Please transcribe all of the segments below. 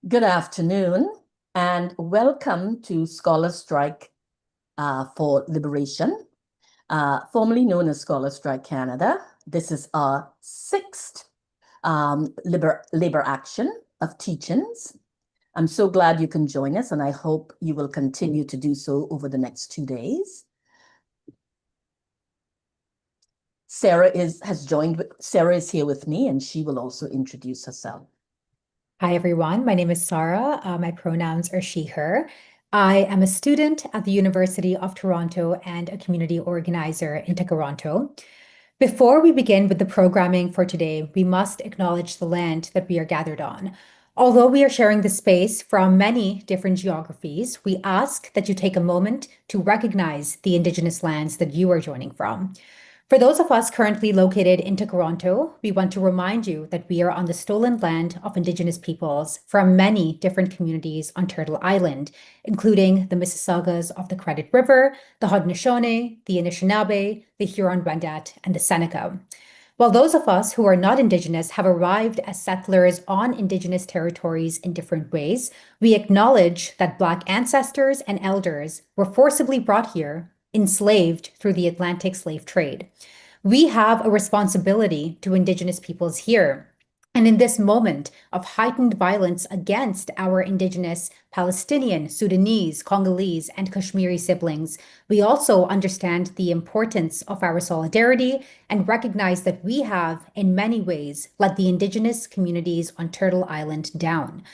Good afternoon, and welcome to Scholar Strike for Liberation, formerly known as Scholar Strike Canada. This is our sixth labor action of teach-ins. I'm so glad you can join us, and I hope you will continue to do so over the next 2 days. Sarah is here with me, and she will also introduce herself. Hi, everyone. My name is Sarah. My pronouns are she, her. I am a student at the University of Toronto and a community organizer in Toronto. Before we begin with the programming for today, we must acknowledge the land that we are gathered on. Although we are sharing the space from many different geographies, we ask that you take a moment to recognize the Indigenous lands that you are joining from. For those of us currently located in Toronto, we want to remind you that we are on the stolen land of Indigenous peoples from many different communities on Turtle Island, including the Mississaugas of the Credit River, the Haudenosaunee, the Anishinaabe, the Huron-Wendat, and the Seneca. While those of us who are not Indigenous have arrived as settlers on Indigenous territories in different ways, we acknowledge that Black ancestors and elders were forcibly brought here, enslaved through the Atlantic slave trade. We have a responsibility to Indigenous peoples here. And in this moment of heightened violence against our Indigenous Palestinian, Sudanese, Congolese, and Kashmiri siblings, we also understand the importance of our solidarity and recognize that we have, in many ways, let the Indigenous communities on Turtle Island down.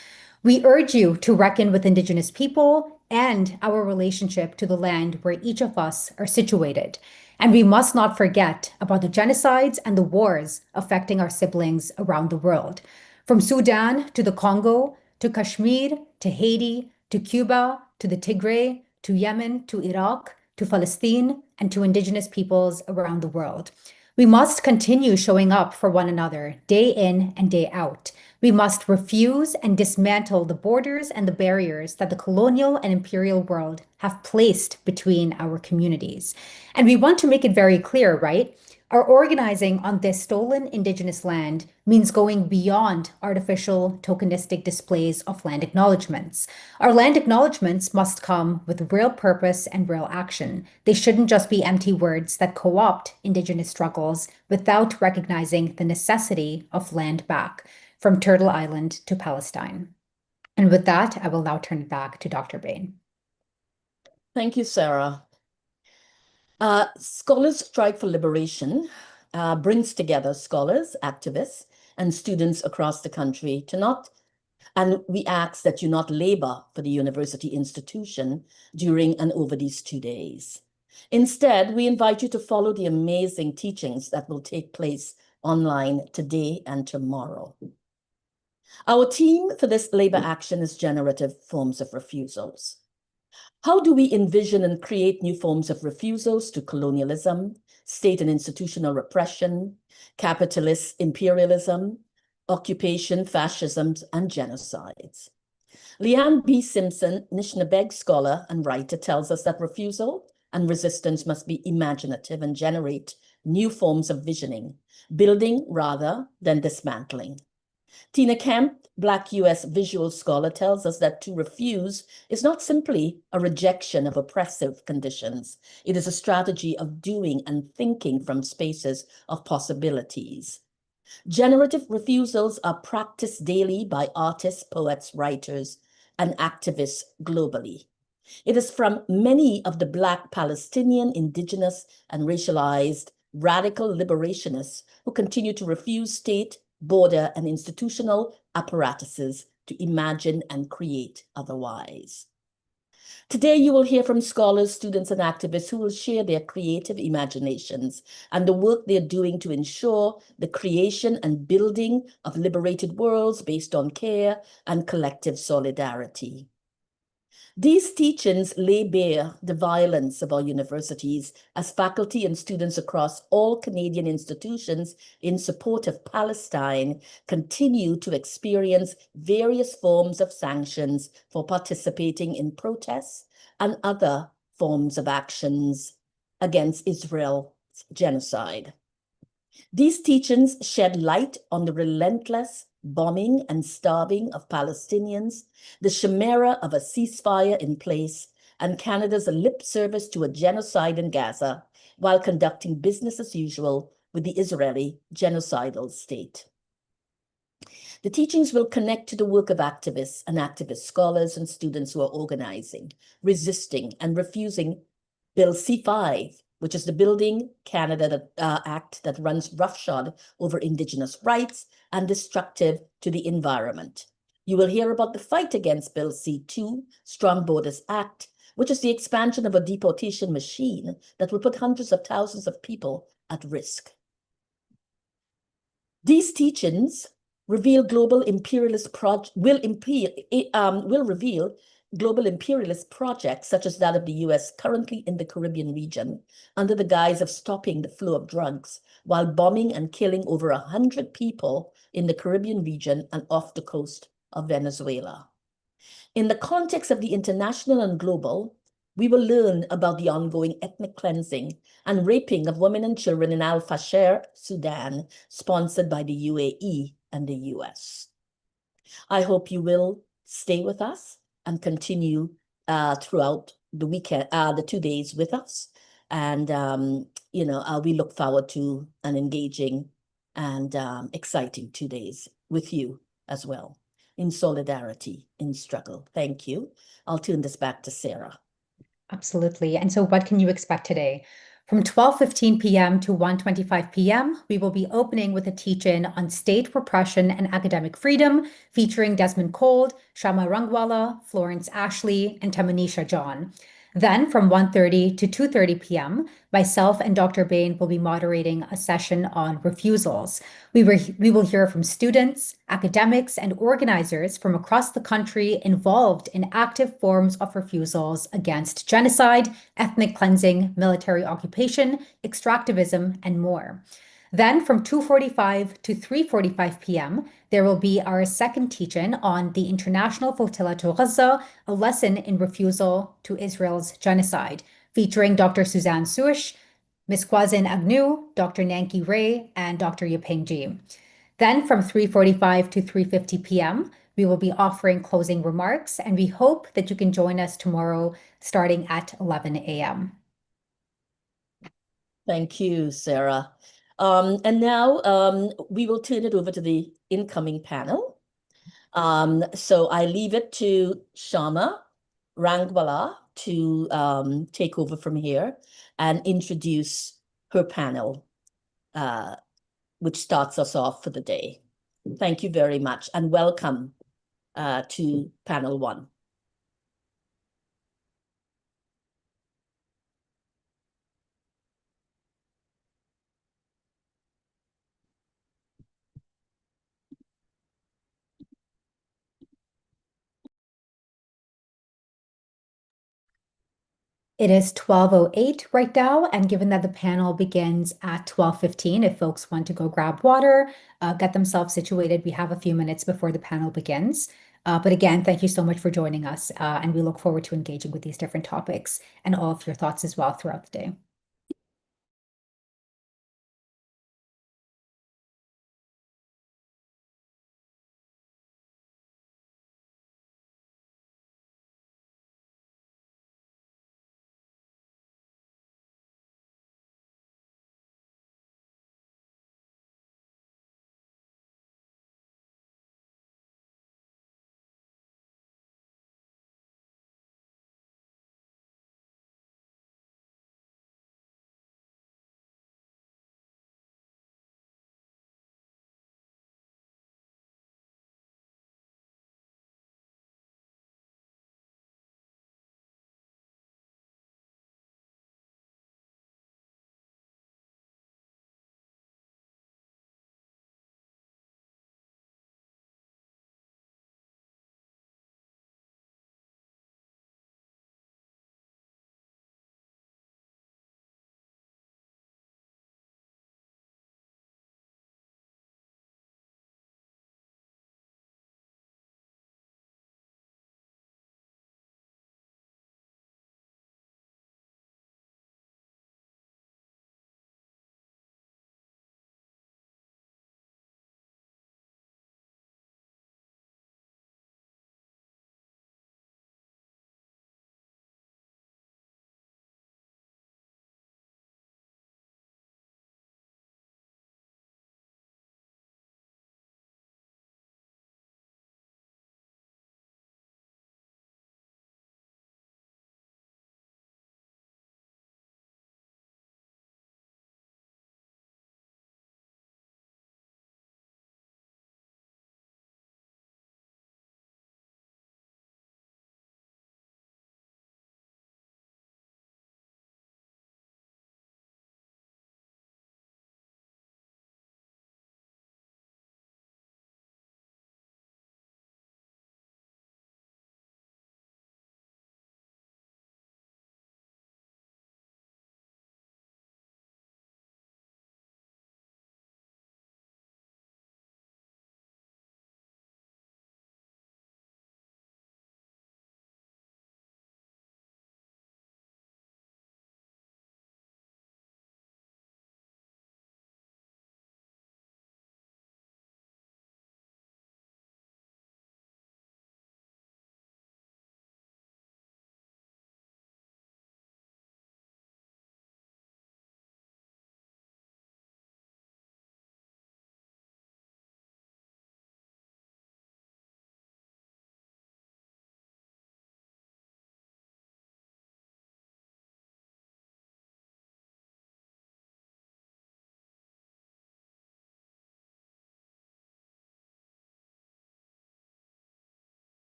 We urge you to reckon with Indigenous people and our relationship to the land where each of us are situated. And we must not forget about the genocides and the wars affecting our siblings around the world. From Sudan to the Congo, to Kashmir, to Haiti, to Cuba, to the Tigray, to Yemen, to Iraq, to Palestine, and to Indigenous peoples around the world. We must continue showing up for one another day in and day out. We must refuse and dismantle the borders and the barriers that the colonial and imperial world have placed between our communities. And we want to make it very clear, right? Our organizing on this stolen Indigenous land means going beyond artificial tokenistic displays of land acknowledgements. Our land acknowledgements must come with real purpose and real action. They shouldn't just be empty words that co-opt Indigenous struggles without recognizing the necessity of land back from Turtle Island to Palestine. And with that, I will now turn it back to Dr. Bain. Thank you, Sarah. Scholars Strike for Liberation brings together scholars, activists, and students across the country and we ask that you not labor for the university institution during and over these 2 days. Instead, we invite you to follow the amazing teachings that will take place online today and tomorrow. Our theme for this labor action is generative forms of refusals. How do we envision and create new forms of refusals to colonialism, state and institutional repression, capitalist imperialism, occupation, fascism, and genocides? Leanne B. Simpson, Nishnabeg scholar and writer, tells us that refusal and resistance must be imaginative and generate new forms of visioning, building rather than dismantling. Tina Kemp, Black U.S. visual scholar, tells us that to refuse is not simply a rejection of oppressive conditions. It is a strategy of doing and thinking from spaces of possibilities. Generative refusals are practiced daily by artists, poets, writers, and activists globally. It is from many of the Black, Palestinian, Indigenous, and racialized radical liberationists who continue to refuse state, border, and institutional apparatuses to imagine and create otherwise. Today, you will hear from scholars, students, and activists who will share their creative imaginations and the work they're doing to ensure the creation and building of liberated worlds based on care and collective solidarity. These teachings lay bare the violence of our universities as faculty and students across all Canadian institutions in support of Palestine continue to experience various forms of sanctions for participating in protests and other forms of actions against Israel's genocide. These teachings shed light on the relentless bombing and starving of Palestinians, the chimera of a ceasefire in place, and Canada's lip service to a genocide in Gaza while conducting business as usual with the Israeli genocidal state. The teachings will connect to the work of activists and activist scholars and students who are organizing, resisting, and refusing Bill C-5, which is the Building Canada Act that runs roughshod over Indigenous rights and destructive to the environment. You will hear about the fight against Bill C-2, Strong Borders Act, which is the expansion of a deportation machine that will put hundreds of thousands of people at risk. These teachings reveal global imperialist will reveal global imperialist projects such as that of the US currently in the Caribbean region under the guise of stopping the flow of drugs while bombing and killing over 100 people in the Caribbean region and off the coast of Venezuela. In the context of the international and global, we will learn about the ongoing ethnic cleansing and raping of women and children in Al Fasher, Sudan, sponsored by the UAE and the US. I hope you will stay with us and continue throughout the weekend, the 2 days with us. And, we look forward to an engaging and exciting 2 days with you as well, in solidarity, in struggle. Thank you. I'll turn this back to Sarah. Absolutely. And so what can you expect today? From 12:15 p.m. to 1:25 p.m., we will be opening with a teach-in on state repression and academic freedom, featuring Desmond Cold, Shama Rangwala, Florence Ashley, and Tamanisha John. Then from 1:30 to 2:30 p.m., myself and Dr. Bain will be moderating a session on refusals. We will hear from students, academics, and organizers from across the country involved in active forms of refusals against genocide, ethnic cleansing, military occupation, extractivism, and more. Then from 2:45 to 3:45 p.m., there will be our second teach-in on the International Flotilla to Gaza, a lesson in refusal to Israel's genocide, featuring Dr. Suzanne Suish, Ms. Kwazin Agnew, Dr. Nanki Ray, and Dr. Yuping Ji. Then from 3:45 to 3:50 p.m., we will be offering closing remarks, and we hope that you can join us tomorrow starting at 11 a.m. Thank you, Sarah. And now we will turn it over to the incoming panel. So I leave it to Shama Rangwala to take over from here and introduce her panel, which starts us off for the day. Thank you very much and welcome to panel one. It is 12:08 right now, and given that the panel begins at 12:15, if folks want to go grab water, get themselves situated, we have a few minutes before the panel begins. But again, thank you so much for joining us, and we look forward to engaging with these different topics and all of your thoughts as well throughout the day.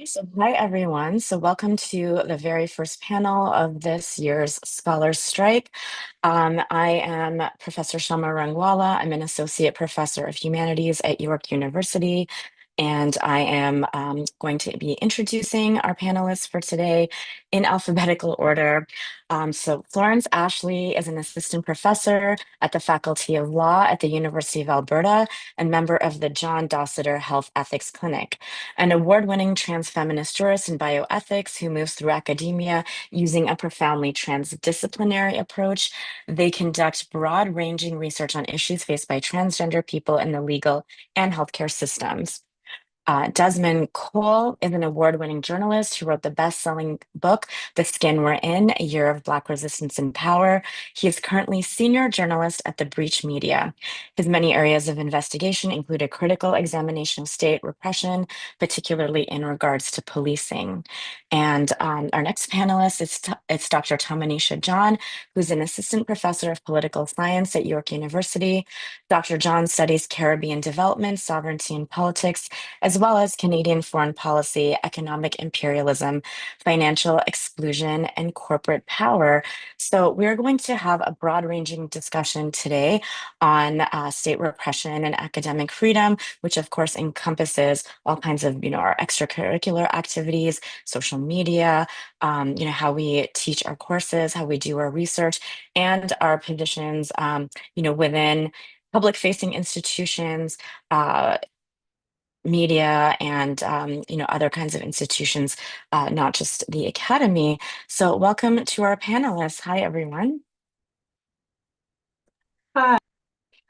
So, hi everyone. So, welcome to the very first panel of this year's Scholars Strike. I am Professor Shama Rangwala. I'm an associate professor of humanities at York University, and I am going to be introducing our panelists for today in alphabetical order. So, Florence Ashley is an assistant professor at the Faculty of Law at the University of Alberta and member of the John Dossiter Health Ethics Clinic, an award-winning trans-feminist jurist in bioethics who moves through academia using a profoundly transdisciplinary approach. They conduct broad-ranging research on issues faced by transgender people in the legal and healthcare systems. Desmond Cole is an award-winning journalist who wrote the best-selling book, The Skin We're In, A Year of Black Resistance and Power. He is currently senior journalist at The Breach Media. His many areas of investigation include a critical examination of state repression, particularly in regards to policing. And our next panelist is Dr. Tamanisha John, who's an assistant professor of political science at York University. Dr. John studies Caribbean development, sovereignty, and politics, as well as Canadian foreign policy, economic imperialism, financial exclusion, and corporate power. So we're going to have a broad-ranging discussion today on state repression and academic freedom, which of course encompasses all kinds of, our extracurricular activities, social media, how we teach our courses, how we do our research, and our positions, within public-facing institutions, media, and other kinds of institutions, not just the academy. So welcome to our panelists. Hi, everyone. Hi.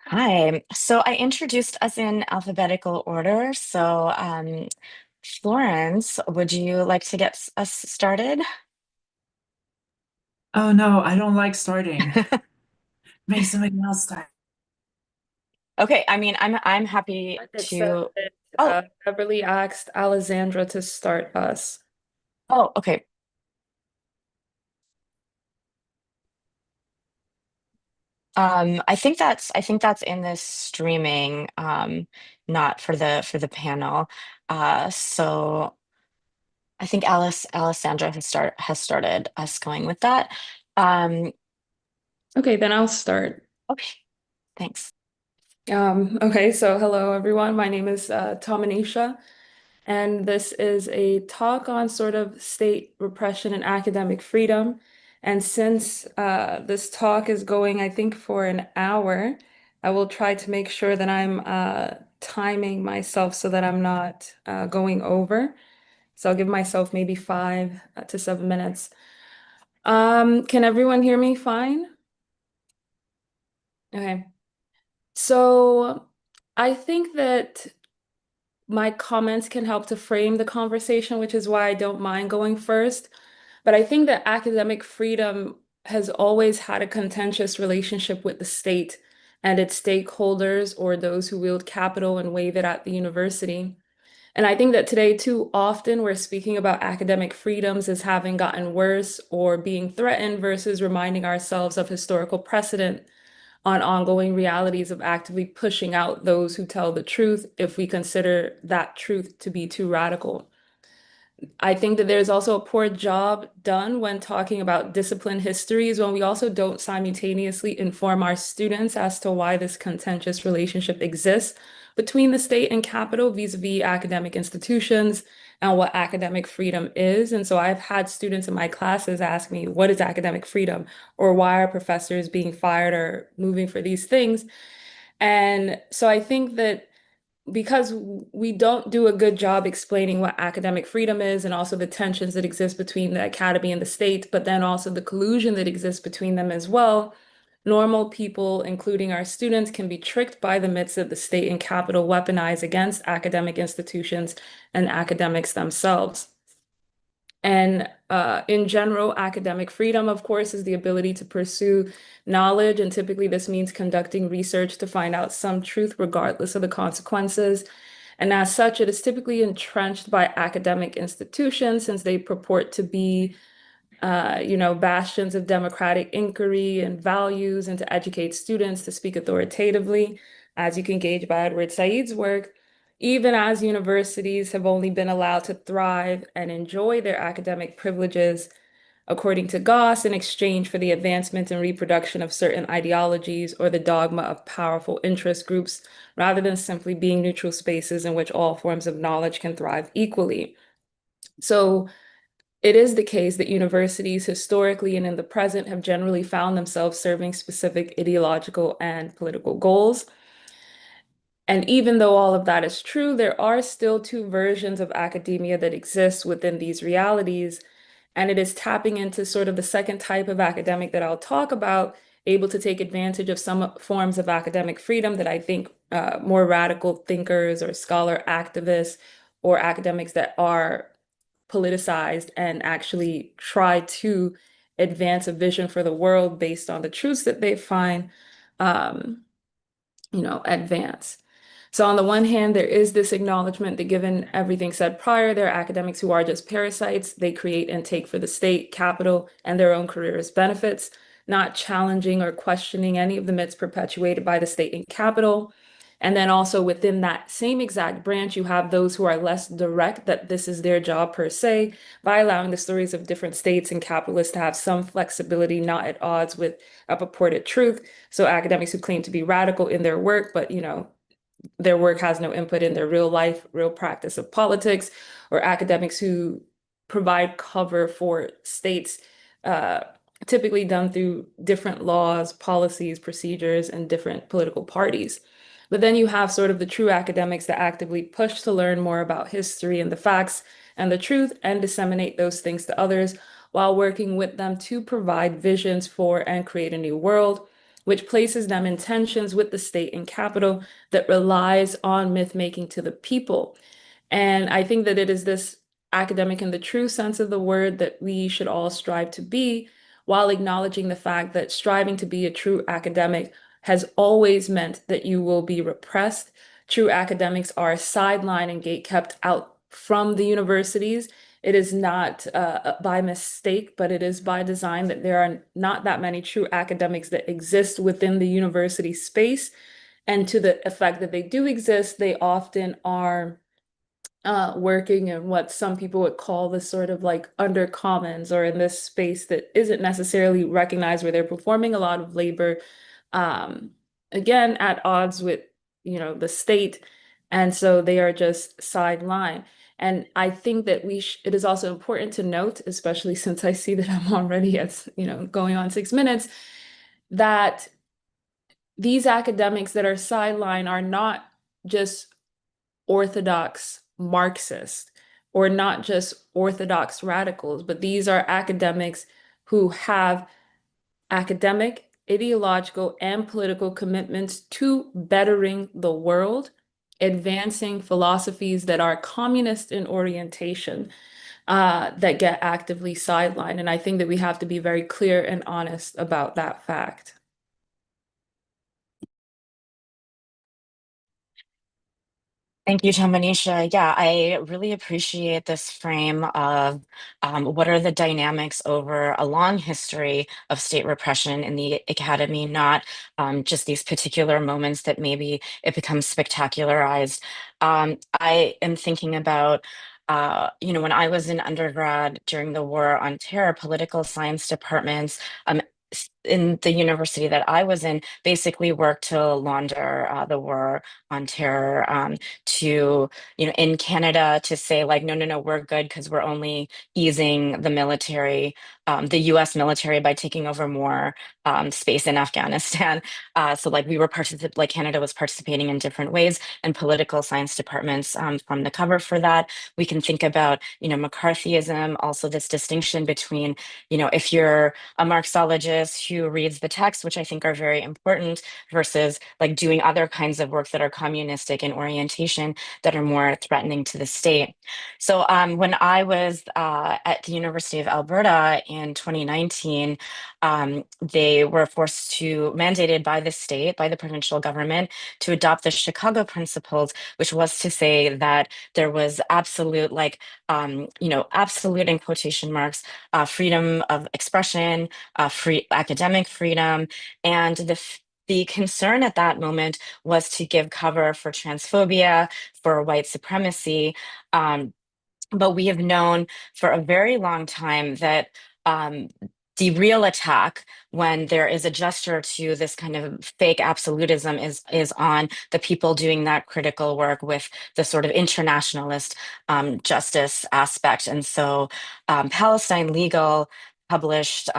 Hi. So I introduced us in alphabetical order. So Florence, would you like to get us started? Oh no, I don't like starting. Make somebody else start. Okay, I mean, I'm happy It said to. that Oh, Beverly asked Alessandra to start us. oh, okay. I think that's in this streaming, not for the panel. So I think Alessandra has started us going with that. Um, Okay, then I'll start. okay, thanks. Okay, so hello everyone. My name is Tomanisha, and this is a talk on sort of state repression and academic freedom. And since this talk is going, I think, for an hour, I will try to make sure that I'm timing myself so that I'm not going over. So I'll give myself maybe 5 to 7 minutes. Can everyone hear me fine? Okay. So I think that my comments can help to frame the conversation, which is why I don't mind going first. But I think that academic freedom has always had a contentious relationship with the state and its stakeholders or those who wield capital and wave it at the university. And I think that today, too often, we're speaking about academic freedoms as having gotten worse or being threatened versus reminding ourselves of historical precedent on ongoing realities of actively pushing out those who tell the truth if we consider that truth to be too radical. I think that there's also a poor job done when talking about discipline histories when we also don't simultaneously inform our students as to why this contentious relationship exists between the state and capital vis-a-vis academic institutions and what academic freedom is. And so I've had students in my classes ask me, what is academic freedom? Or why are professors being fired or moving for these things? And so I think that because we don't do a good job explaining what academic freedom is and also the tensions that exist between the academy and the state, but then also the collusion that exists between them as well, normal people, including our students, can be tricked by the myths that the state and capital weaponize against academic institutions and academics themselves. And in general, academic freedom, of course, is the ability to pursue knowledge. And typically, this means conducting research to find out some truth, regardless of the consequences. And as such, it is typically entrenched by academic institutions since they purport to be, bastions of democratic inquiry and values and to educate students to speak authoritatively. As you can gauge by Edward Said's work, even as universities have only been allowed to thrive and enjoy their academic privileges, according to Goss, in exchange for the advancement and reproduction of certain ideologies or the dogma of powerful interest groups, rather than simply being neutral spaces in which all forms of knowledge can thrive equally. So it is the case that universities historically and in the present have generally found themselves serving specific ideological and political goals. And even though all of that is true, there are still two versions of academia that exist within these realities. And it is tapping into sort of the second type of academic that I'll talk about, able to take advantage of some forms of academic freedom that I think more radical thinkers or scholar activists or academics that are politicized and actually try to advance a vision for the world based on the truths that they find, um, advance. So on the one hand, there is this acknowledgement that given everything said prior, there are academics who are just parasites. They create and take for the state, capital, and their own careers benefits, not challenging or questioning any of the myths perpetuated by the state and capital. And then also within that same exact branch, you have those who are less direct, that this is their job per se, by allowing the stories of different states and capitalists to have some flexibility, not at odds with a purported truth. So academics who claim to be radical in their work, but their work has no input in their real life, real practice of politics, or academics who provide cover for states, uh, typically done through different laws, policies, procedures, and different political parties. But then you have sort of the true academics that actively push to learn more about history and the facts and the truth and disseminate those things to others while working with them to provide visions for and create a new world, which places them in tensions with the state and capital that relies on myth making to the people. And I think that it is this academic in the true sense of the word that we should all strive to be, while acknowledging the fact that striving to be a true academic has always meant that you will be repressed. True academics are sidelined and gate kept out from the universities. It is not by mistake, but it is by design that there are not that many true academics that exist within the university space. And to the effect that they do exist, they often are working in what some people would call the sort of like undercommons, or in this space that isn't necessarily recognized, where they're performing a lot of labor, again, at odds with, the state. And so they are just sidelined. And I think that it is also important to note, especially since I see that I'm already at, going on 6 minutes, that these academics that are sidelined are not just orthodox Marxists or not just orthodox radicals, but these are academics who have academic, ideological, and political commitments to bettering the world, advancing philosophies that are communist in orientation, that get actively sidelined. And I think that we have to be very clear and honest about that fact. Thank you, Tamanisha. Yeah, I really appreciate this frame of what are the dynamics over a long history of state repression in the academy, not just these particular moments that maybe it becomes spectacularized. I am thinking about when I was in undergrad during the War on Terror, political science departments in the university that I was in basically worked to launder the war on terror, to, in Canada to say like, no, no, no, we're good because we're only easing the military, the US military by taking over more space in Afghanistan. So like like Canada was participating in different ways, and political science departments from the cover for that. We can think about, McCarthyism, also this distinction between, if you're a Marxologist who reads the text, which I think are very important, versus like doing other kinds of work that are communistic in orientation that are more threatening to the state. So when I was at the University of Alberta in 2019, they were mandated by the state, by the provincial government, to adopt the Chicago Principles, which was to say that there was absolute, absolute in quotation marks, freedom of expression, free academic freedom, and the concern at that moment was to give cover for transphobia, for white supremacy. But we have known for a very long time that the real attack, when there is a gesture to this kind of fake absolutism, is on the people doing that critical work with the sort of internationalist justice aspect. And so Palestine Legal published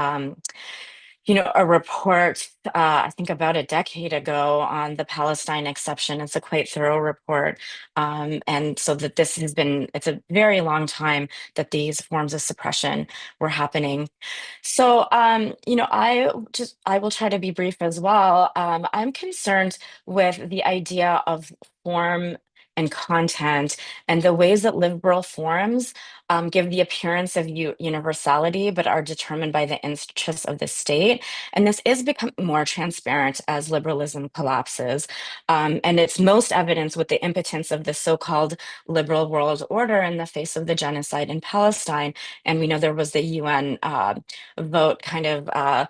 a report, I think about a decade ago, on the Palestine exception. It's a quite thorough report. And so that it's a very long time that these forms of suppression were happening. So, I will try to be brief as well. I'm concerned with the idea of form and content and the ways that liberal forms give the appearance of universality, but are determined by the interests of the state. And this is becoming more transparent as liberalism collapses. And it's most evident with the impotence of the so-called liberal world order in the face of the genocide in Palestine. And we know there was the UN vote kind of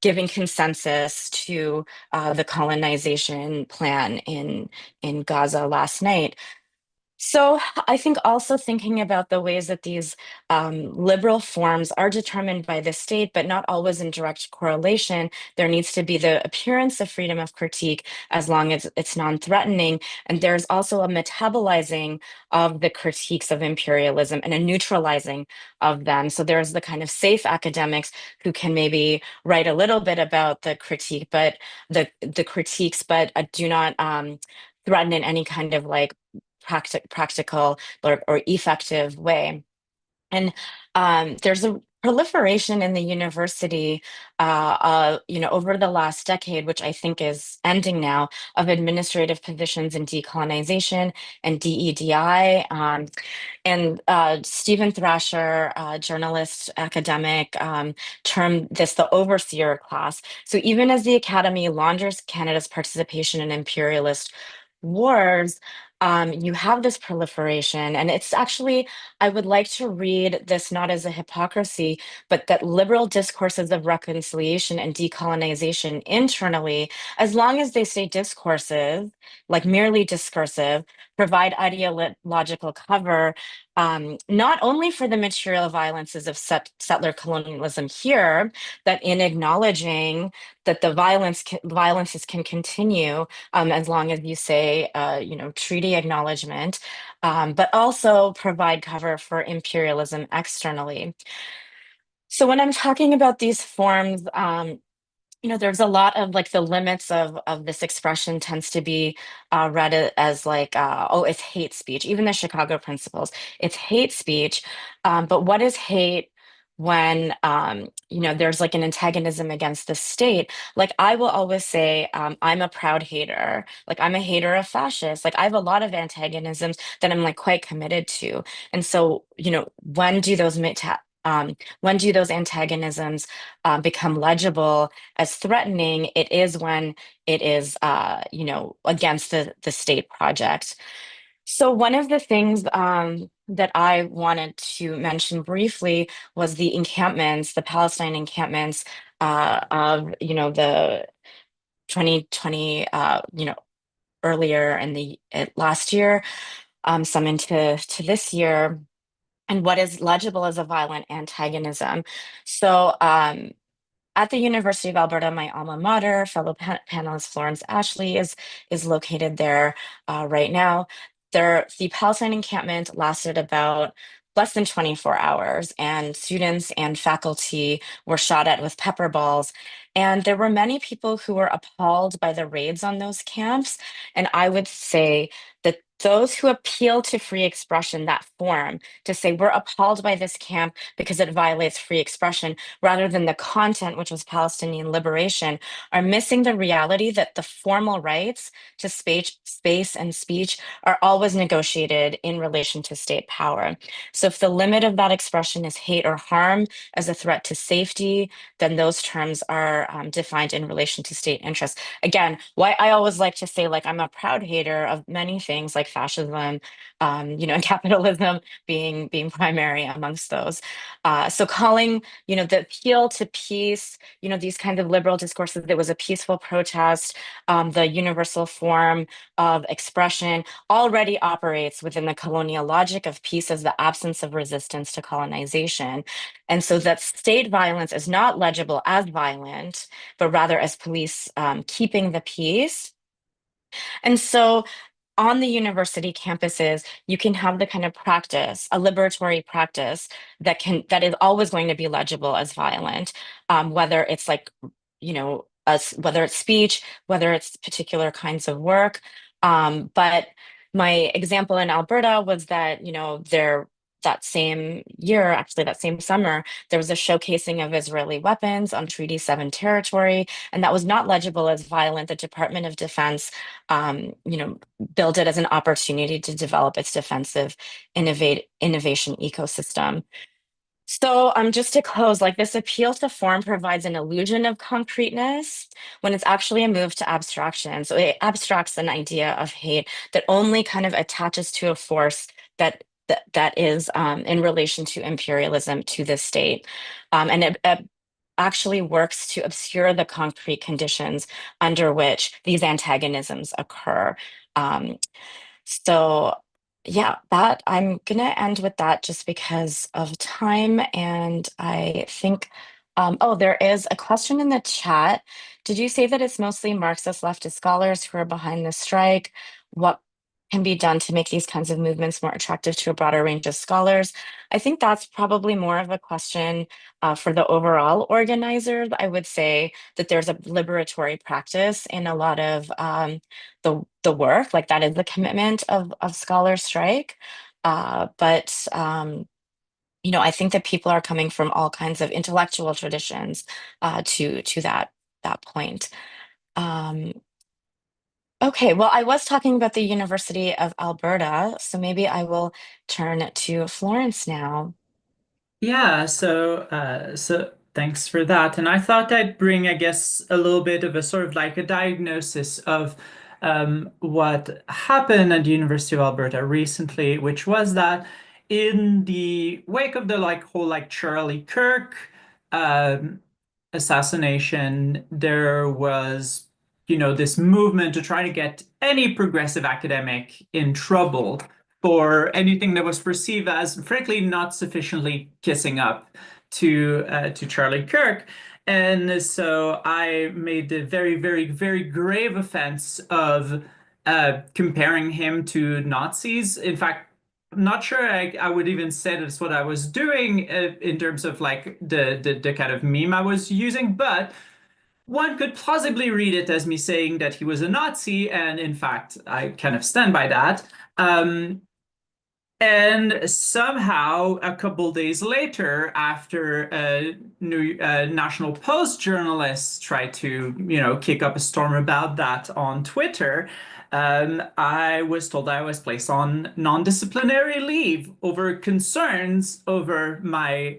giving consensus to the colonization plan in Gaza last night. So I think also thinking about the ways that these liberal forms are determined by the state, but not always in direct correlation. There needs to be the appearance of freedom of critique as long as it's non-threatening. And there's also a metabolizing of the critiques of imperialism and a neutralizing of them. So there's the kind of safe academics who can maybe write a little bit about the critique, but the critiques, but do not threaten in any kind of like practical or effective way. And there's a proliferation in the university, over the last decade, which I think is ending now, of administrative positions in decolonization and DEDI. And Stephen Thrasher, journalist, academic, termed this the overseer class. So even as the academy launders Canada's participation in imperialist wars, you have this proliferation. And it's actually, I would like to read this not as a hypocrisy, but that liberal discourses of reconciliation and decolonization internally, as long as they stay discoursive, like merely discursive, provide ideological cover, not only for the material violences of settler colonialism here, that in acknowledging that the violences can continue as long as you say, treaty acknowledgement, but also provide cover for imperialism externally. So when I'm talking about these forms, there's a lot of like the limits of this expression tends to be read as like, oh, it's hate speech. Even the Chicago Principles, it's hate speech. But what is hate when, there's like an antagonism against the state? Like I will always say, I'm a proud hater. Like I'm a hater of fascists. Like I have a lot of antagonisms that I'm like quite committed to. And so, when do those antagonisms become legible as threatening? It is when it is, against the state project. So one of the things that I wanted to mention briefly was the encampments, the Palestine encampments of, the 2020, earlier in the last year, some into this year, and what is legible as a violent antagonism. So at the University of Alberta, my alma mater, fellow panelist Florence Ashley is located there right now. The Palestine encampment lasted about less than 24 hours, and students and faculty were shot at with pepper balls. And there were many people who were appalled by the raids on those camps. And I would say that those who appeal to free expression, that form, to say we're appalled by this camp because it violates free expression, rather than the content, which was Palestinian liberation, are missing the reality that the formal rights to space and speech are always negotiated in relation to state power. So if the limit of that expression is hate or harm as a threat to safety, then those terms are defined in relation to state interests. Again, why I always like to say, like, I'm a proud hater of many things like fascism, and capitalism being primary amongst those. So calling, the appeal to peace, these kinds of liberal discourses, there was a peaceful protest, the universal form of expression already operates within the colonial logic of peace as the absence of resistance to colonization. And so that state violence is not legible as violent, but rather as police keeping the peace. And so on the university campuses, you can have the kind of practice, a liberatory practice that is always going to be legible as violent, whether it's like, whether it's speech, whether it's particular kinds of work. But my example in Alberta was that, that same year, actually that same summer, there was a showcasing of Israeli weapons on Treaty 7 territory, and that was not legible as violent. The Department of Defense, built it as an opportunity to develop its defensive innovation ecosystem. So just to close, like this appeal to form provides an illusion of concreteness when it's actually a move to abstraction. So it abstracts an idea of hate that only kind of attaches to a force that is in relation to imperialism to the state. And it actually works to obscure the concrete conditions under which these antagonisms occur. So yeah, that I'm gonna end with that just because of time. And I think, oh, there is a question in the chat. Did you say that it's mostly Marxist leftist scholars who are behind the strike? What can be done to make these kinds of movements more attractive to a broader range of scholars? I think that's probably more of a question for the overall organizers. I would say that there's a liberatory practice in a lot of the work, like that is the commitment of Scholar Strike. But I think that people are coming from all kinds of intellectual traditions to that point. Okay, well, I was talking about the University of Alberta, so maybe I will turn to Florence now. Yeah, so thanks for that. And I thought I'd bring, I guess, a little bit of a sort of like a diagnosis of what happened at the University of Alberta recently, which was that in the wake of the whole Charlie Kirk um, assassination, there was, this movement to try to get any progressive academic in trouble for anything that was perceived as, frankly, not sufficiently kissing up to Charlie Kirk. And so I made the very, very, very grave offense of comparing him to Nazis. In fact, I'm not sure I would even say that's what I was doing in terms of like the kind of meme I was using, but one could plausibly read it as me saying that he was a Nazi, and in fact, I kind of stand by that. And somehow, a couple days later, after a new National Post journalist tried to, kick up a storm about that on Twitter, I was told I was placed on non-disciplinary leave over concerns over my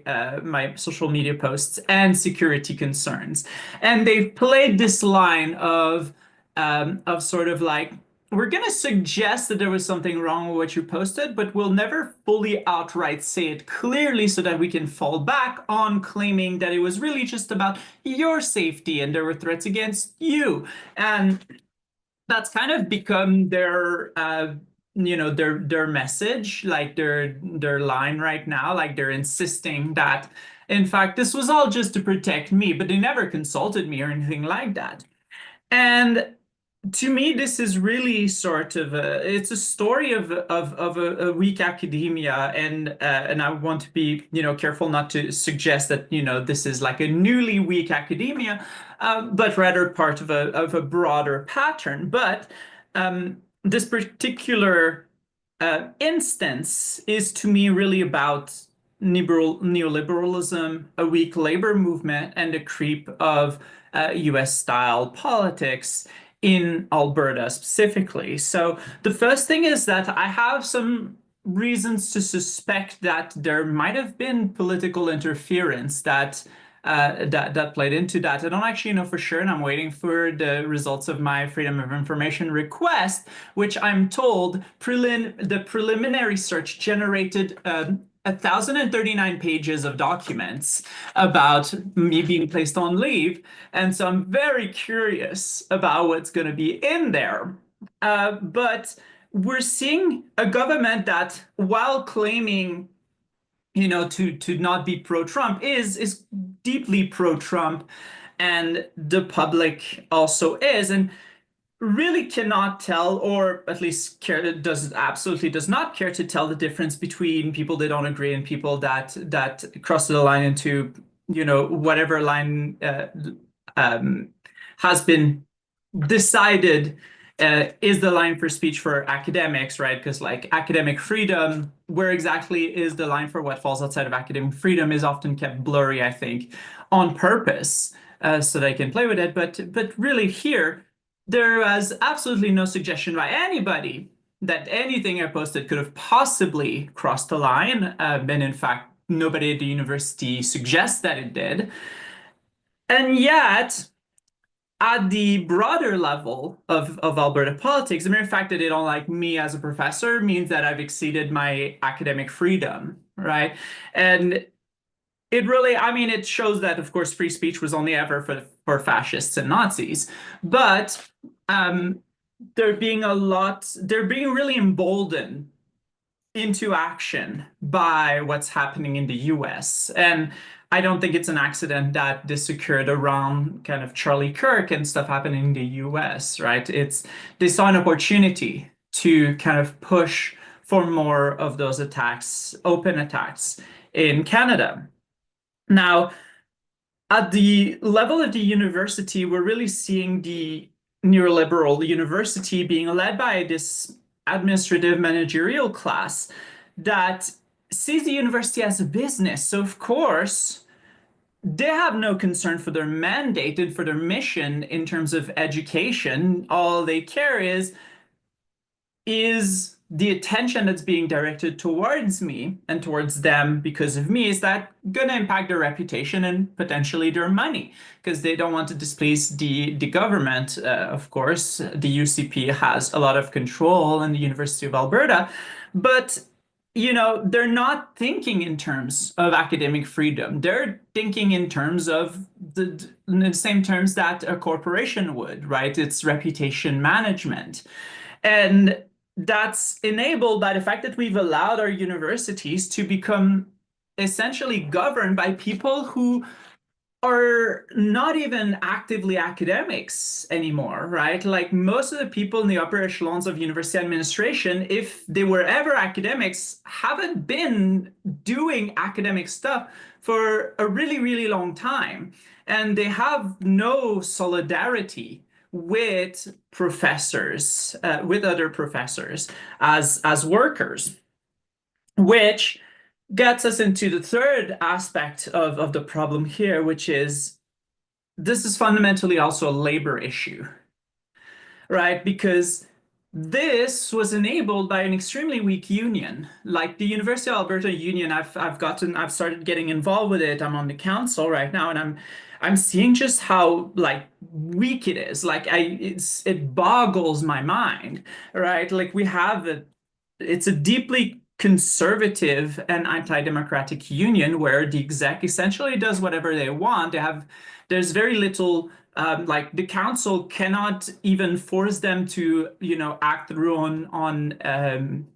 social media posts and security concerns. And they played this line of sort of like, we're going to suggest that there was something wrong with what you posted, but we'll never fully outright say it clearly so that we can fall back on claiming that it was really just about your safety and there were threats against you. And that's kind of become their their message, like their line right now. Like they're insisting that, in fact, this was all just to protect me, but they never consulted me or anything like that. And to me, this is really sort of it's a story of a weak academia, and I want to be careful not to suggest that this is like a newly weak academia, but rather part of a broader pattern. But this particular instance is to me really about neoliberalism, a weak labor movement, and the creep of US style politics in Alberta specifically. So the first thing is that I have some reasons to suspect that there might have been political interference that that played into that. I don't actually know for sure, and I'm waiting for the results of my Freedom of Information request, which I'm told the preliminary search generated 1,039 pages of documents about me being placed on leave. And so I'm very curious about what's going to be in there. But we're seeing a government that, while claiming, to not be pro-Trump, is deeply pro-Trump, and the public also is, and really cannot tell, or at least absolutely does not care to tell the difference between people that don't agree and people that cross the line into, whatever line has been decided is the line for speech for academics, right? Because like academic freedom, where exactly is the line for what falls outside of academic freedom is often kept blurry, I think, on purpose, so they can play with it. But really here, there was absolutely no suggestion by anybody that anything I posted could have possibly crossed the line. And in fact, nobody at the university suggests that it did. And yet, at the broader level of Alberta politics, the mere fact that they don't like me as a professor means that I've exceeded my academic freedom, right? And it really, I mean, it shows that, of course, free speech was only ever for fascists and Nazis, but they're being really emboldened into action by what's happening in the US. And I don't think it's an accident that this occurred around kind of Charlie Kirk and stuff happening in the US, right? They saw an opportunity to kind of push for more of those attacks, open attacks in Canada. Now, at the level of the university, we're really seeing the neoliberal university being led by this administrative managerial class that sees the university as a business. So, of course, they have no concern for their mandate and for their mission in terms of education. All they care is the attention that's being directed towards me and towards them because of me, is that going to impact their reputation and potentially their money? Because they don't want to displease the government. Of course, the UCP has a lot of control in the University of Alberta, but they're not thinking in terms of academic freedom. They're thinking in terms of in the same terms that a corporation would, right? It's reputation management. And that's enabled by the fact that we've allowed our universities to become essentially governed by people who are not even actively academics anymore, right? Like most of the people in the upper echelons of university administration, if they were ever academics, haven't been doing academic stuff for a really, really long time. And they have no solidarity with professors, with other professors as workers, which gets us into the third aspect of the problem here, which is this is fundamentally also a labor issue, right? Because this was enabled by an extremely weak union. Like the University of Alberta Union, I've started getting involved with it. I'm on the council right now, and I'm seeing just how like weak it is. Like it boggles my mind, right? Like it's a deeply conservative and anti-democratic union where the exec essentially does whatever they want. There's very little, like the council cannot even force them to, act through on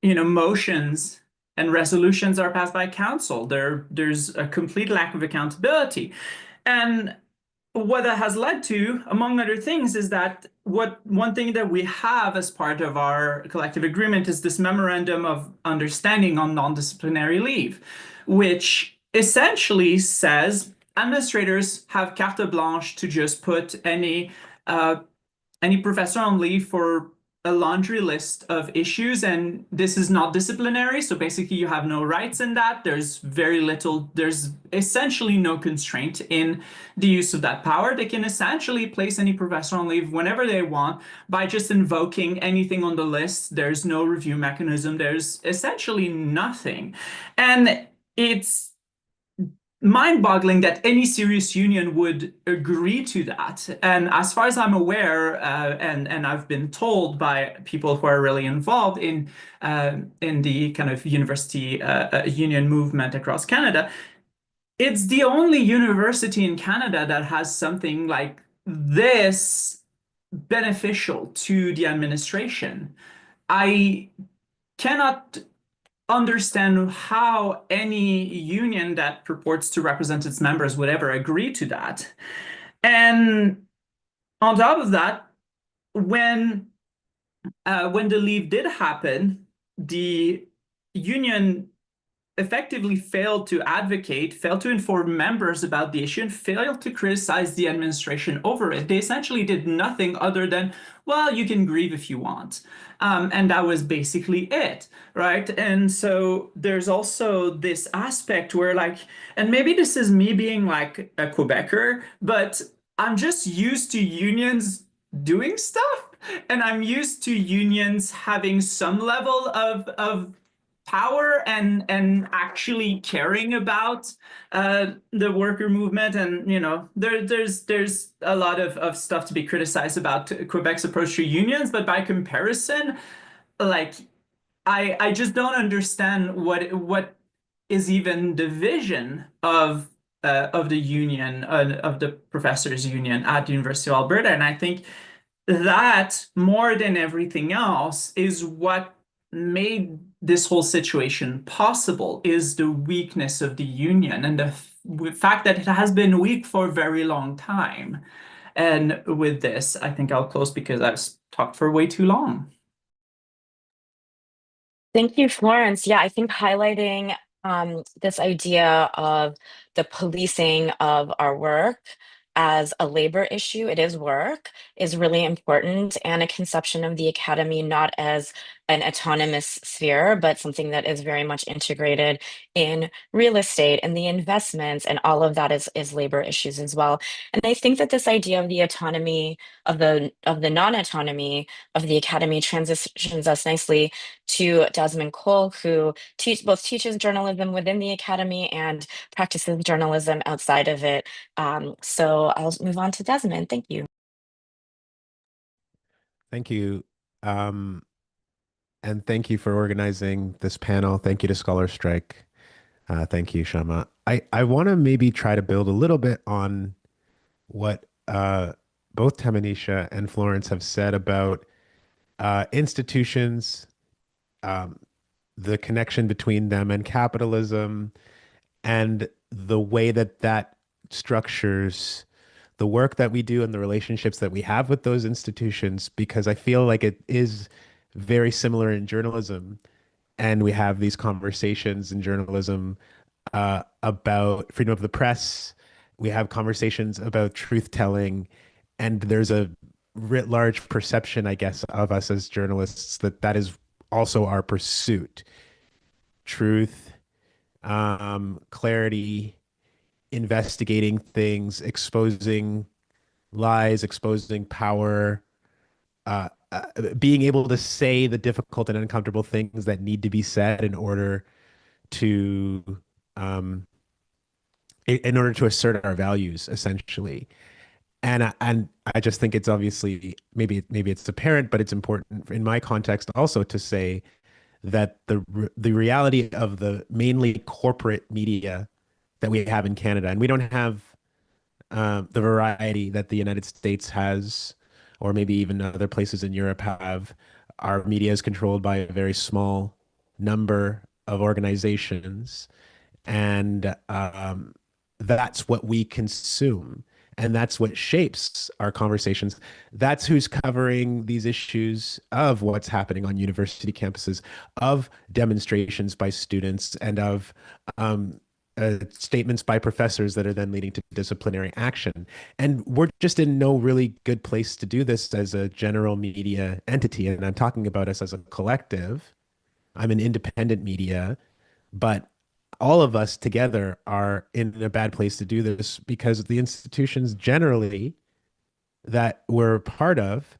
motions and resolutions are passed by council. There's a complete lack of accountability. And what that has led to, among other things, is that one thing that we have as part of our collective agreement is this memorandum of understanding on non-disciplinary leave, which essentially says administrators have carte blanche to just put any professor on leave for a laundry list of issues, and this is not disciplinary. So basically you have no rights in that. There's essentially no constraint in the use of that power. They can essentially place any professor on leave whenever they want by just invoking anything on the list. There's no review mechanism. There's essentially nothing. And it's mind-boggling that any serious union would agree to that. And as far as I'm aware, and I've been told by people who are really involved in the kind of university union movement across Canada, it's the only university in Canada that has something like this beneficial to the administration. I cannot understand how any union that purports to represent its members would ever agree to that. And on top of that, when when the leave did happen, the union effectively failed to advocate, failed to inform members about the issue, and failed to criticize the administration over it. They essentially did nothing other than, well, you can grieve if you want. And that was basically it, right? And so there's also this aspect where, like, and maybe this is me being like a Quebecer, but I'm just used to unions doing stuff. And I'm used to unions having some level of power and actually caring about the worker movement. And there's a lot of stuff to be criticized about Quebec's approach to unions, but by comparison, like I just don't understand what is even the vision of the union, of the professors union at the University of Alberta. And I think that more than everything else is what made this whole situation possible, is the weakness of the union and the fact that it has been weak for a very long time. And with this, I think I'll close because I've talked for way too long. Thank you, Florence. Yeah, I think highlighting this idea of the policing of our work as a labor issue, it is work, is really important, and a conception of the academy not as an autonomous sphere, but something that is very much integrated in real estate and the investments, and all of that is labor issues as well. And I think that this idea of the autonomy of the non-autonomy of the academy transitions us nicely to Desmond Cole, who both teaches journalism within the academy and practices journalism outside of it. So I'll move on to Desmond. Thank you. Thank you. And thank you for organizing this panel. Thank you to Scholar Strike. Thank you, Shama. I want to maybe try to build a little bit on what both Tamanisha and Florence have said about institutions, the connection between them and capitalism, and the way that that structures the work that we do and the relationships that we have with those institutions, because I feel like it is very similar in journalism. And we have these conversations in journalism about freedom of the press. We have conversations about truth telling. And there's a writ large perception, I guess, of us as journalists that that is also our pursuit. Truth, clarity, investigating things, exposing lies, exposing power, being able to say the difficult and uncomfortable things that need to be said to um, in order to assert our values, essentially. And I just think it's obviously maybe it's apparent, but it's important in my context also to say that the reality of the mainly corporate media that we have in Canada, and we don't have the variety that the United States has, or maybe even other places in Europe have. Our media is controlled by a very small number of organizations, and that's what we consume. And that's what shapes our conversations. That's who's covering these issues of what's happening on university campuses, of demonstrations by students, and of statements by professors that are then leading to disciplinary action. And we're just in no really good place to do this as a general media entity. And I'm talking about us as a collective. I'm an independent media, but all of us together are in a bad place to do this because the institutions generally that we're part of,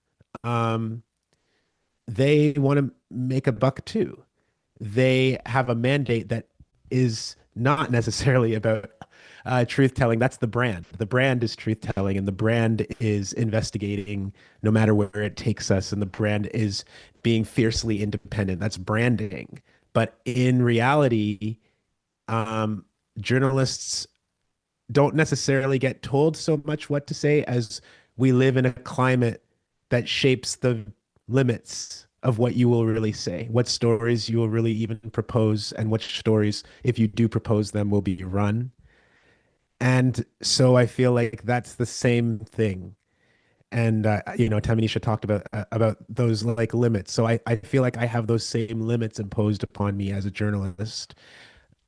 they want to make a buck too. They have a mandate that is not necessarily about truth telling. That's the brand. The brand is truth telling, and the brand is investigating no matter where it takes us, and the brand is being fiercely independent. That's branding. But in reality, um, journalists don't necessarily get told so much what to say as we live in a climate that shapes the limits of what you will really say, what stories you will really even propose, and which stories, if you do propose them, will be run. And so I feel like that's the same thing. And Tamanisha talked about those like limits. So I feel like I have those same limits imposed upon me as a journalist.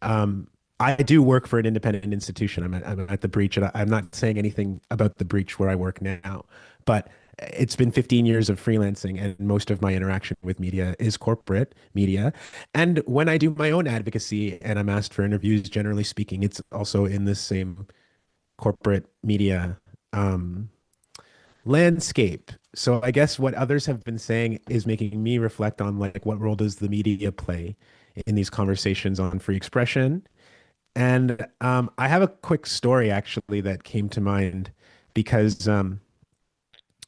Um, I do work for an independent institution. I'm at the breach, and I'm not saying anything about the breach where I work now, but it's been 15 years of freelancing, and most of my interaction with media is corporate media. And when I do my own advocacy and I'm asked for interviews, generally speaking, it's also in the same corporate media um, landscape. So I guess what others have been saying is making me reflect on like what role does the media play in these conversations on free expression. And I have a quick story actually that came to mind because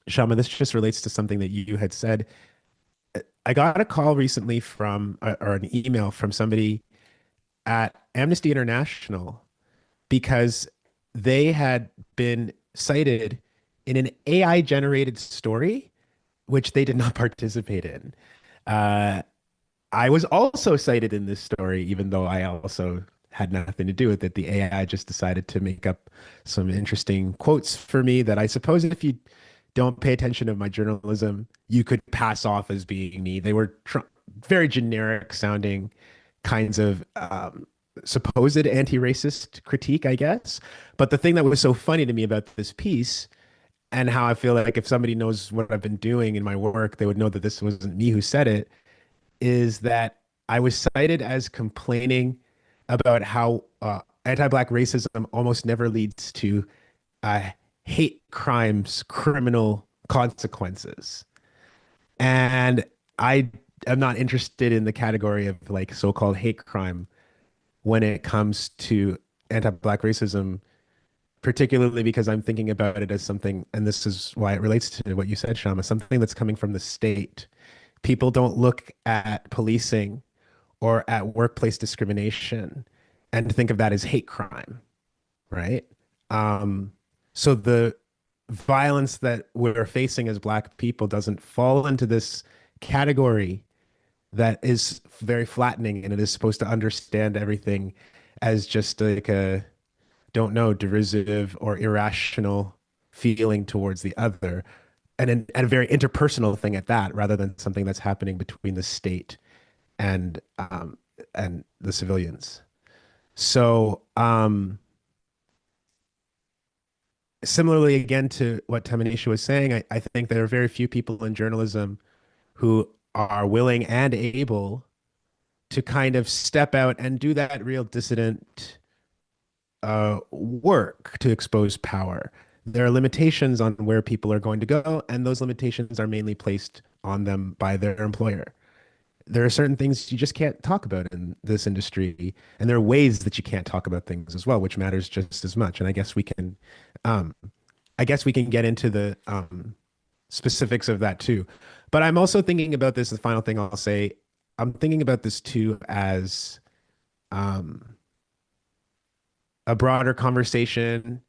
Shama, this just relates to something that you had said. I got a call recently from or an email from somebody at Amnesty International because they had been cited in an AI generated story which they did not participate in. Uh, I was also cited in this story, even though I also had nothing to do with it. The AI just decided to make up some interesting quotes for me that I suppose if you don't pay attention to my journalism, you could pass off as being me. They were very generic sounding kinds of supposed anti-racist critique, I guess. But the thing that was so funny to me about this piece and how I feel like if somebody knows what I've been doing in my work, they would know that this wasn't me who said it, is that I was cited as complaining about how anti-Black racism almost never leads to uh, hate crimes, criminal consequences. And I am not interested in the category of like so-called hate crime when it comes to anti-Black racism, particularly because I'm thinking about it as something, and this is why it relates to what you said, Shama, something that's coming from the state. People don't look at policing or at workplace discrimination and think of that as hate crime, right? Um, so the violence that we're facing as Black people doesn't fall into this category that is very flattening, and it is supposed to understand everything as just like a, don't know, derisive or irrational feeling towards the other, and a very interpersonal thing at that, rather than something that's happening between the state and the civilians. So similarly, again to what Tamanisha was saying, I think there are very few people in journalism who are willing and able to kind of step out and do that real dissident work to expose power. There are limitations on where people are going to go, and those limitations are mainly placed on them by their employer. There are certain things you just can't talk about in this industry, and there are ways that you can't talk about things as well, which matters just as much. And um, I guess we can get into the specifics of that too. But I'm also thinking about this. The final thing I'll say, I'm thinking about this too as um, a broader conversation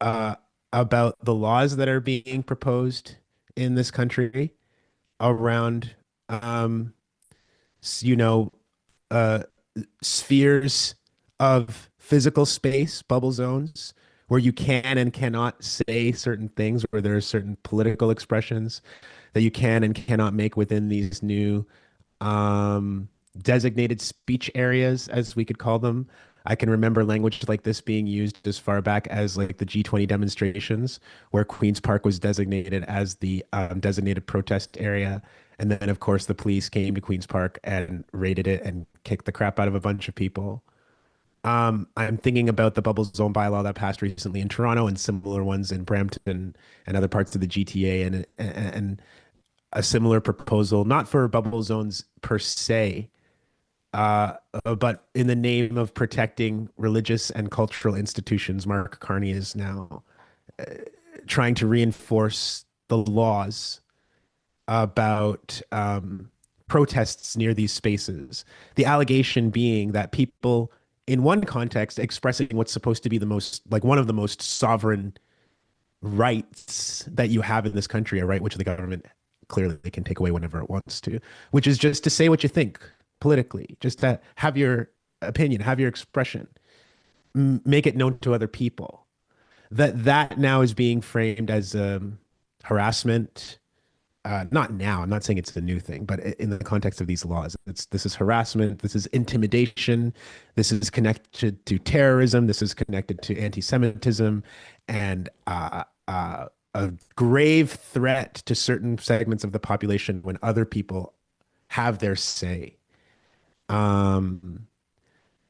uh, about the laws that are being proposed in this country around, um, you know, uh, spheres of physical space, bubble zones, where you can and cannot say certain things, where there are certain political expressions that you can and cannot make within these new um, designated speech areas, as we could call them. I can remember language like this being used as far back as like the G20 demonstrations, where Queen's Park was designated as the designated protest area. And then, of course, the police came to Queen's Park and raided it and kicked the crap out of a bunch of people. I'm thinking about the bubble zone bylaw that passed recently in Toronto and similar ones in Brampton and other parts of the GTA, and a similar proposal, not for bubble zones per se, But in the name of protecting religious and cultural institutions, Mark Carney is now trying to reinforce the laws about protests near these spaces. The allegation being that people, in one context, expressing what's supposed to be the most, like one of the most sovereign rights that you have in this country, a right which the government clearly can take away whenever it wants to, which is just to say what you think politically, just to have your opinion, have your expression, make it known to other people. That now is being framed as harassment. Not now. I'm not saying it's a new thing, but in the context of these laws, this is harassment. This is intimidation. This is connected to terrorism. This is connected to anti-Semitism, and a grave threat to certain segments of the population when other people have their say.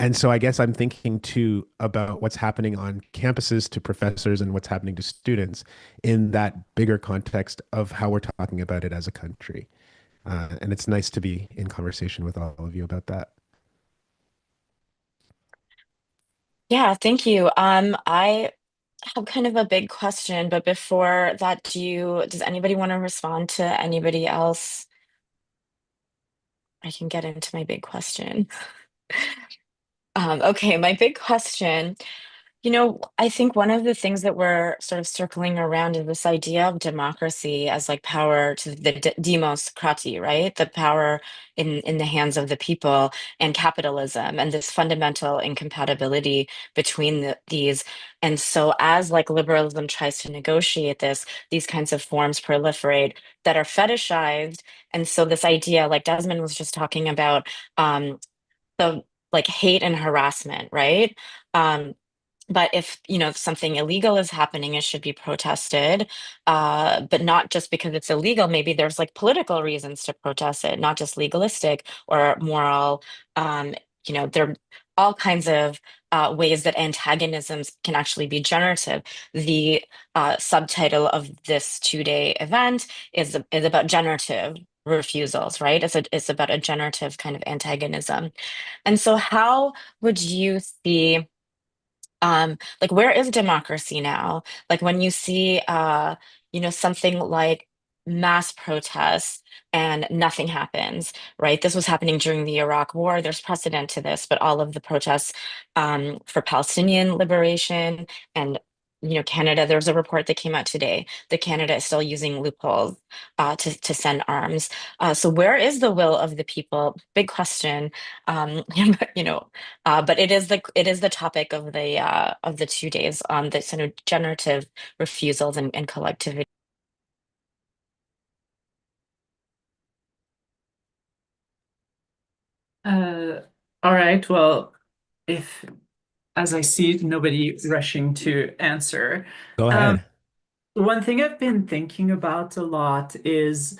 And so I guess I'm thinking too about what's happening on campuses to professors and what's happening to students in that bigger context of how we're talking about it as a country. And it's nice to be in conversation with all of you about that. Yeah, thank you. I have kind of a big question, but before that, does anybody want to respond to anybody else? I can get into my big question. Okay, my big question. I think one of the things that we're sort of circling around is this idea of democracy as like power to the demos krati, right? The power in the hands of the people, and capitalism, and this fundamental incompatibility between these. And so as like liberalism tries to negotiate this, these kinds of forms proliferate that are fetishized. And so this idea, like Desmond was just talking about, the like hate and harassment, right? Um, but if if something illegal is happening, it should be protested, but not just because it's illegal. Maybe there's like political reasons to protest it, not just legalistic or moral. um, there are all kinds of ways that antagonisms can actually be generative. The subtitle of this 2-day event is about generative refusals, right? It's about a generative kind of antagonism. And so how would you see, like, where is democracy now? Like when you see something like mass protests and nothing happens, right? This was happening during the Iraq War. There's precedent to this, but all of the protests for Palestinian liberation, and Canada, there was a report that came out today that Canada is still using loopholes to send arms. So where is the will of the people? Big question. But it is the topic of the 2 days on the sort of generative refusals and collectivity. All right. Well, if, as I see nobody rushing to answer, Go ahead. one thing I've been thinking about a lot is,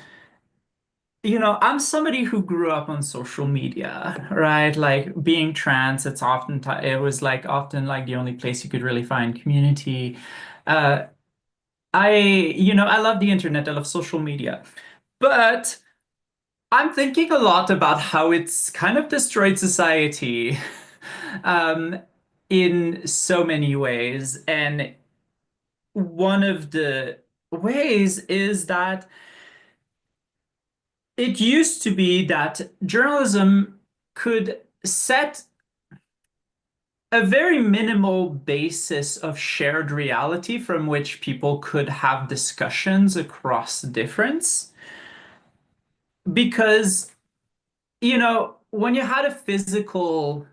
I'm somebody who grew up on social media, right? Like being trans, it was like often like the only place you could really find community. Uh, I love the internet, I love social media, but I'm thinking a lot about how it's kind of destroyed society, um, in so many ways. And one of the ways is that it used to be that journalism could set a very minimal basis of shared reality from which people could have discussions across difference. Because, when you had a physical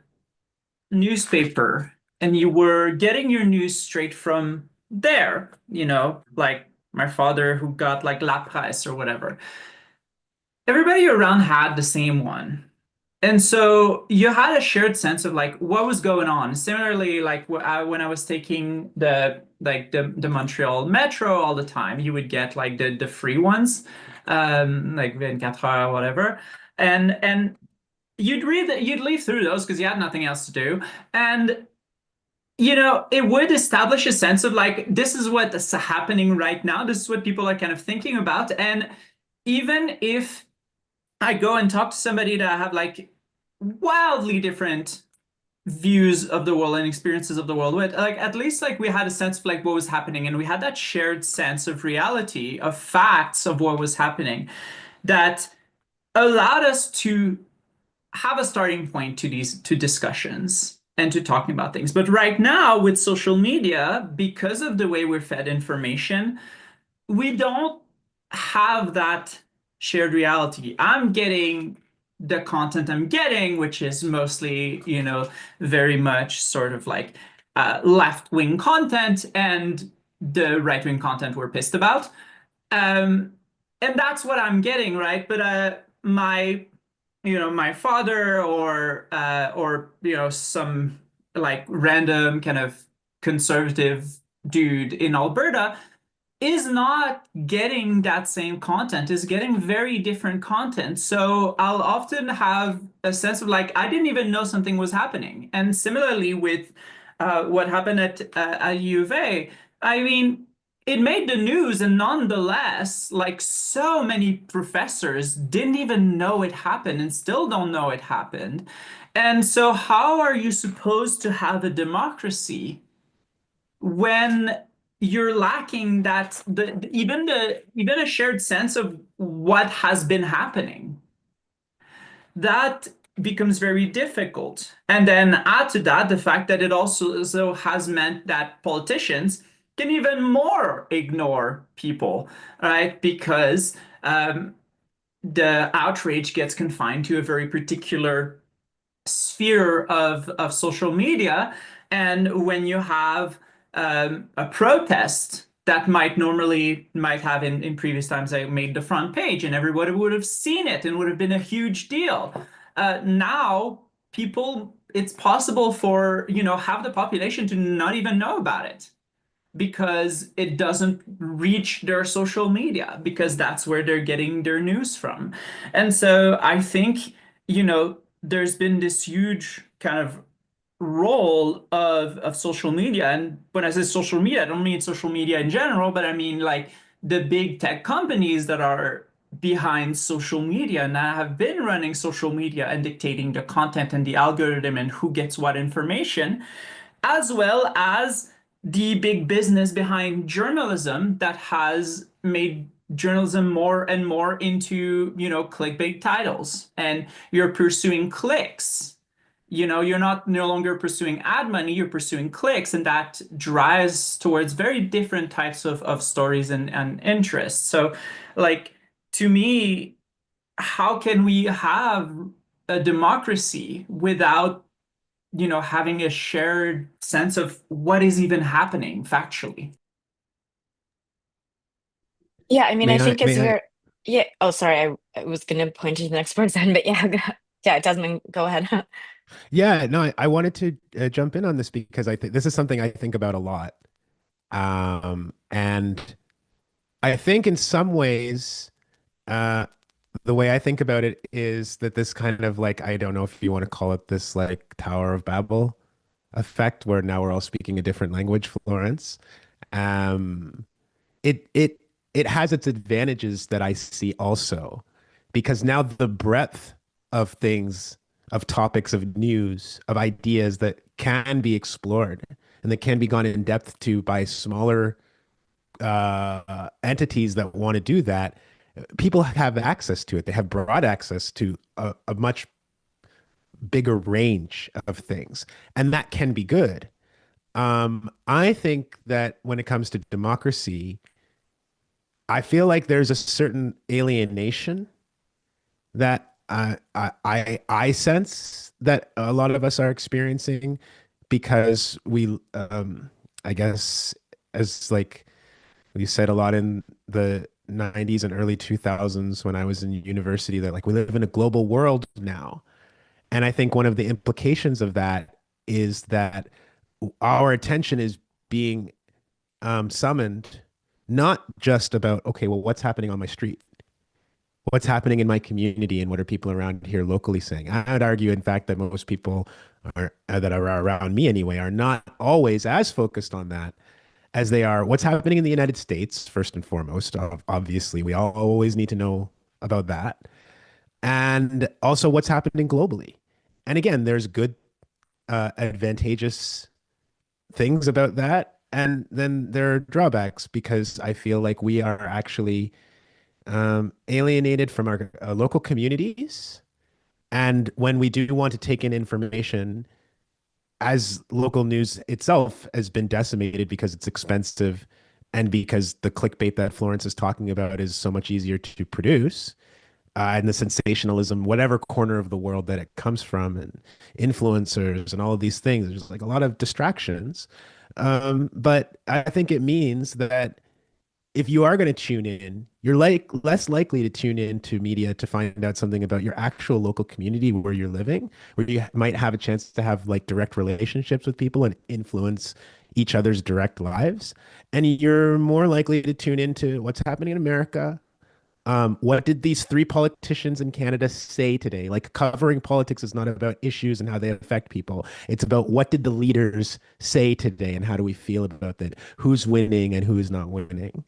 newspaper and you were getting your news straight from there, like my father who got like La Presse or whatever, everybody around had the same one. And so you had a shared sense of like what was going on. Similarly, like when I was taking the Montreal Metro all the time, you would get like the free ones, like 24 heures or whatever, and you'd leaf through those because you had nothing else to do, and it would establish a sense of like this is what's happening right now. This is what people are kind of thinking about, and even if I go and talk to somebody that I have like wildly different views of the world and experiences of the world with, like, at least like we had a sense of like what was happening, and we had that shared sense of reality, of facts of what was happening, that allowed us to have a starting point to these discussions and to talking about things. But right now with social media, because of the way we're fed information, we don't have that shared reality. I'm getting the content I'm getting, which is mostly, very much sort of like left-wing content, and the right-wing content we're pissed about. Um, and that's what I'm getting, right? But my father, or some like random kind of conservative dude in Alberta is not getting that same content, is getting very different content. So I'll often have a sense of like, I didn't even know something was happening. And similarly with what happened at U of A, I mean, it made the news, and nonetheless, like so many professors didn't even know it happened and still don't know it happened. And so how are you supposed to have a democracy when you're lacking that even a shared sense of what has been happening? That becomes very difficult. And then add to that the fact that it also has meant that politicians can even more ignore people, right? Because the outrage gets confined to a very particular sphere of social media. And when you have a protest that might have in previous times, I made the front page and everybody would have seen it and would have been a huge deal. Now it's possible for, half the population to not even know about it, because it doesn't reach their social media, because that's where they're getting their news from. And so I think, there's been this huge kind of role of social media. And when I say social media, I don't mean social media in general, but I mean like the big tech companies that are behind social media and that have been running social media and dictating the content and the algorithm and who gets what information, as well as the big business behind journalism that has made journalism more and more into, clickbait titles. And you're pursuing clicks. You're not no longer pursuing ad money, you're pursuing clicks, and that drives towards very different types of stories and interests. So, like, to me, how can we have a democracy without having a shared sense of what is even happening factually? Yeah, I mean, I May I, think it's may I, very, yeah. Oh, sorry, I was gonna point to the next person, but yeah, yeah, Desmond, go ahead. yeah, no, I wanted to jump in on this because I think this is something I think about a lot. And I think in some ways, uh, the way I think about it is that this kind of like, I don't know if you want to call it this like Tower of Babel effect, where now we're all speaking a different language, Florence. Um, it it it has its advantages that I see also, because now the breadth of things, of topics, of news, of ideas that can be explored and that can be gone in depth to by smaller entities that want to do that, people have access to it. They have broad access to a much bigger range of things, and that can be good. I think that when it comes to democracy, I feel like there's a certain alienation that I sense that a lot of us are experiencing, because I guess, as like you said a lot in the 90s and early 2000s when I was in university, that like we live in a global world now. And I think one of the implications of that is that our attention is being summoned, not just about, okay, well, what's happening on my street? What's happening in my community, and what are people around here locally saying? I would argue, in fact, that most people that are around me anyway are not always as focused on that as they are what's happening in the United States, first and foremost. Obviously, we always need to know about that. And also what's happening globally. And again, there's good, advantageous things about that. And then there are drawbacks because I feel like we are actually alienated from our local communities. And when we do want to take in information, as local news itself has been decimated because it's expensive and because the clickbait that Florence is talking about is so much easier to produce, and the sensationalism, whatever corner of the world that it comes from, and influencers and all of these things, there's like a lot of distractions. But I think it means that if you are going to tune in, you're like less likely to tune in to media to find out something about your actual local community where you're living, where you might have a chance to have like direct relationships with people and influence each other's direct lives. And you're more likely to tune into what's happening in America. What did these three politicians in Canada say today? Like, covering politics is not about issues and how they affect people. It's about what did the leaders say today and how do we feel about that? Who's winning and who's not winning?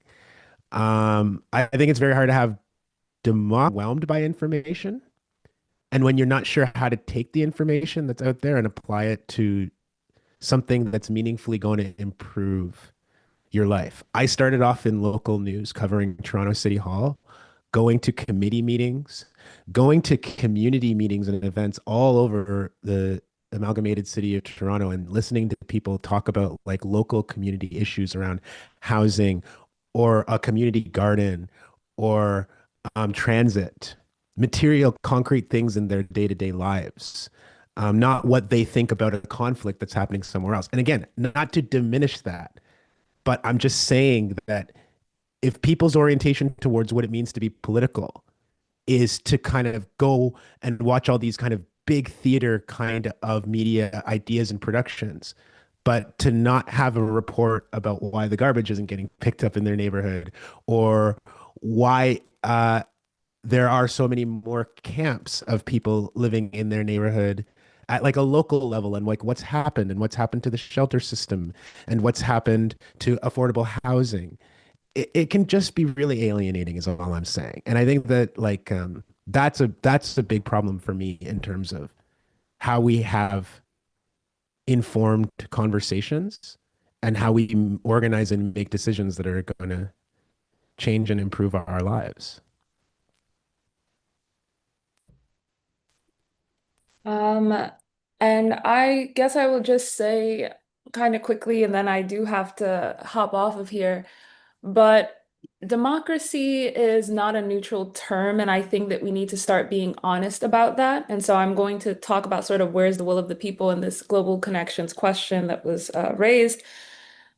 I think it's very hard to have overwhelmed by information. And when you're not sure how to take the information that's out there and apply it to something that's meaningfully going to improve your life. I started off in local news covering Toronto City Hall, going to committee meetings, going to community meetings and events all over the amalgamated city of Toronto and listening to people talk about like local community issues around housing or a community garden or transit, material, concrete things in their day-to-day lives, not what they think about a conflict that's happening somewhere else. And again, not to diminish that, but I'm just saying that if people's orientation towards what it means to be political is to kind of go and watch all these kind of big theater kind of media ideas and productions, but to not have a report about why the garbage isn't getting picked up in their neighborhood or why there are so many more camps of people living in their neighborhood at like a local level, and like what's happened and what's happened to the shelter system and what's happened to affordable housing. It can just be really alienating is all I'm saying. And I think that like that's a big problem for me in terms of how we have informed conversations and how we organize and make decisions that are going to change and improve our lives. Um, and I guess I will just say kind of quickly, and then I do have to hop off of here. But democracy is not a neutral term, and I think that we need to start being honest about that. And so I'm going to talk about sort of where's the will of the people in this global connections question that was raised.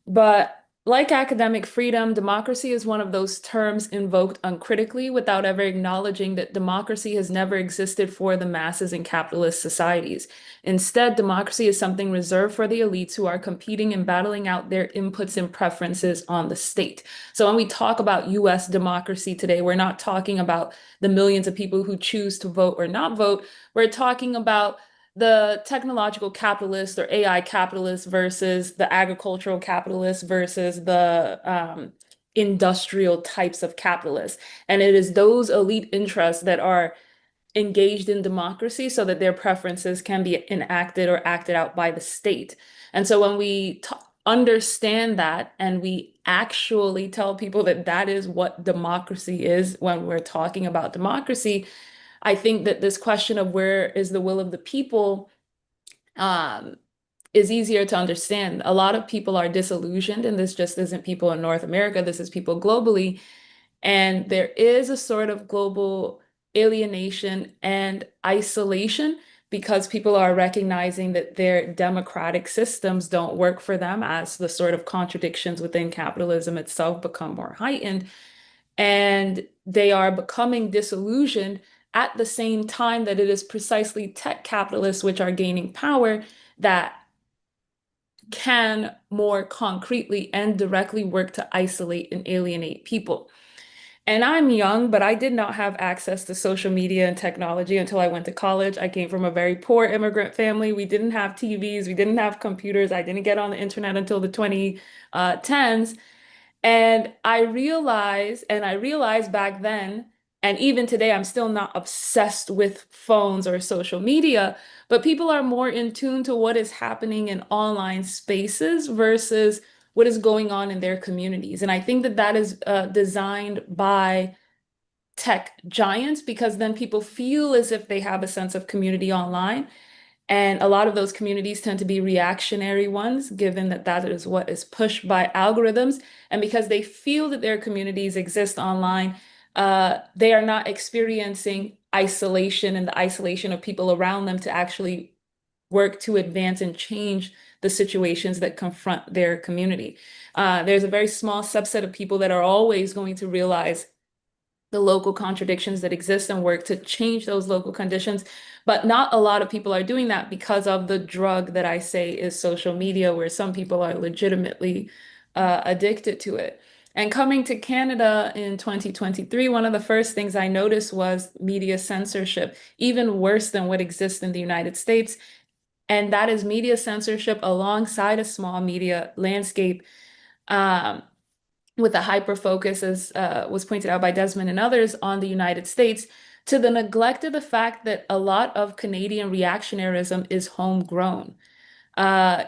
But like academic freedom, democracy is one of those terms invoked uncritically without ever acknowledging that democracy has never existed for the masses in capitalist societies. Instead, democracy is something reserved for the elites who are competing and battling out their inputs and preferences on the state. So when we talk about US democracy today, we're not talking about the millions of people who choose to vote or not vote. We're talking about the technological capitalist or AI capitalist versus the agricultural capitalist versus the industrial types of capitalists. And it is those elite interests that are engaged in democracy so that their preferences can be enacted or acted out by the state. And so when we understand that and we actually tell people that that is what democracy is when we're talking about democracy, I think that this question of where is the will of the people um, is easier to understand. A lot of people are disillusioned, and this just isn't people in North America, this is people globally. And there is a sort of global alienation and isolation because people are recognizing that their democratic systems don't work for them as the sort of contradictions within capitalism itself become more heightened. And they are becoming disillusioned at the same time that it is precisely tech capitalists which are gaining power that can more concretely and directly work to isolate and alienate people. And I'm young, but I did not have access to social media and technology until I went to college. I came from a very poor immigrant family. We didn't have TVs, we didn't have computers. I didn't get on the internet until the 2010s. And I realized back then And even today, I'm still not obsessed with phones or social media, but people are more in tune to what is happening in online spaces versus what is going on in their communities. And I think that that is designed by tech giants, because then people feel as if they have a sense of community online. And a lot of those communities tend to be reactionary ones, given that that is what is pushed by algorithms. And because they feel that their communities exist online, they are not experiencing isolation and the isolation of people around them to actually work to advance and change the situations that confront their community. There's a very small subset of people that are always going to realize the local contradictions that exist and work to change those local conditions. But not a lot of people are doing that because of the drug that I say is social media, where some people are legitimately addicted to it. And coming to Canada in 2023, one of the first things I noticed was media censorship, even worse than what exists in the United States. And that is media censorship alongside a small media landscape. Um, with a hyper focus, as was pointed out by Desmond and others, on the United States, to the neglect of the fact that a lot of Canadian reactionarism is homegrown.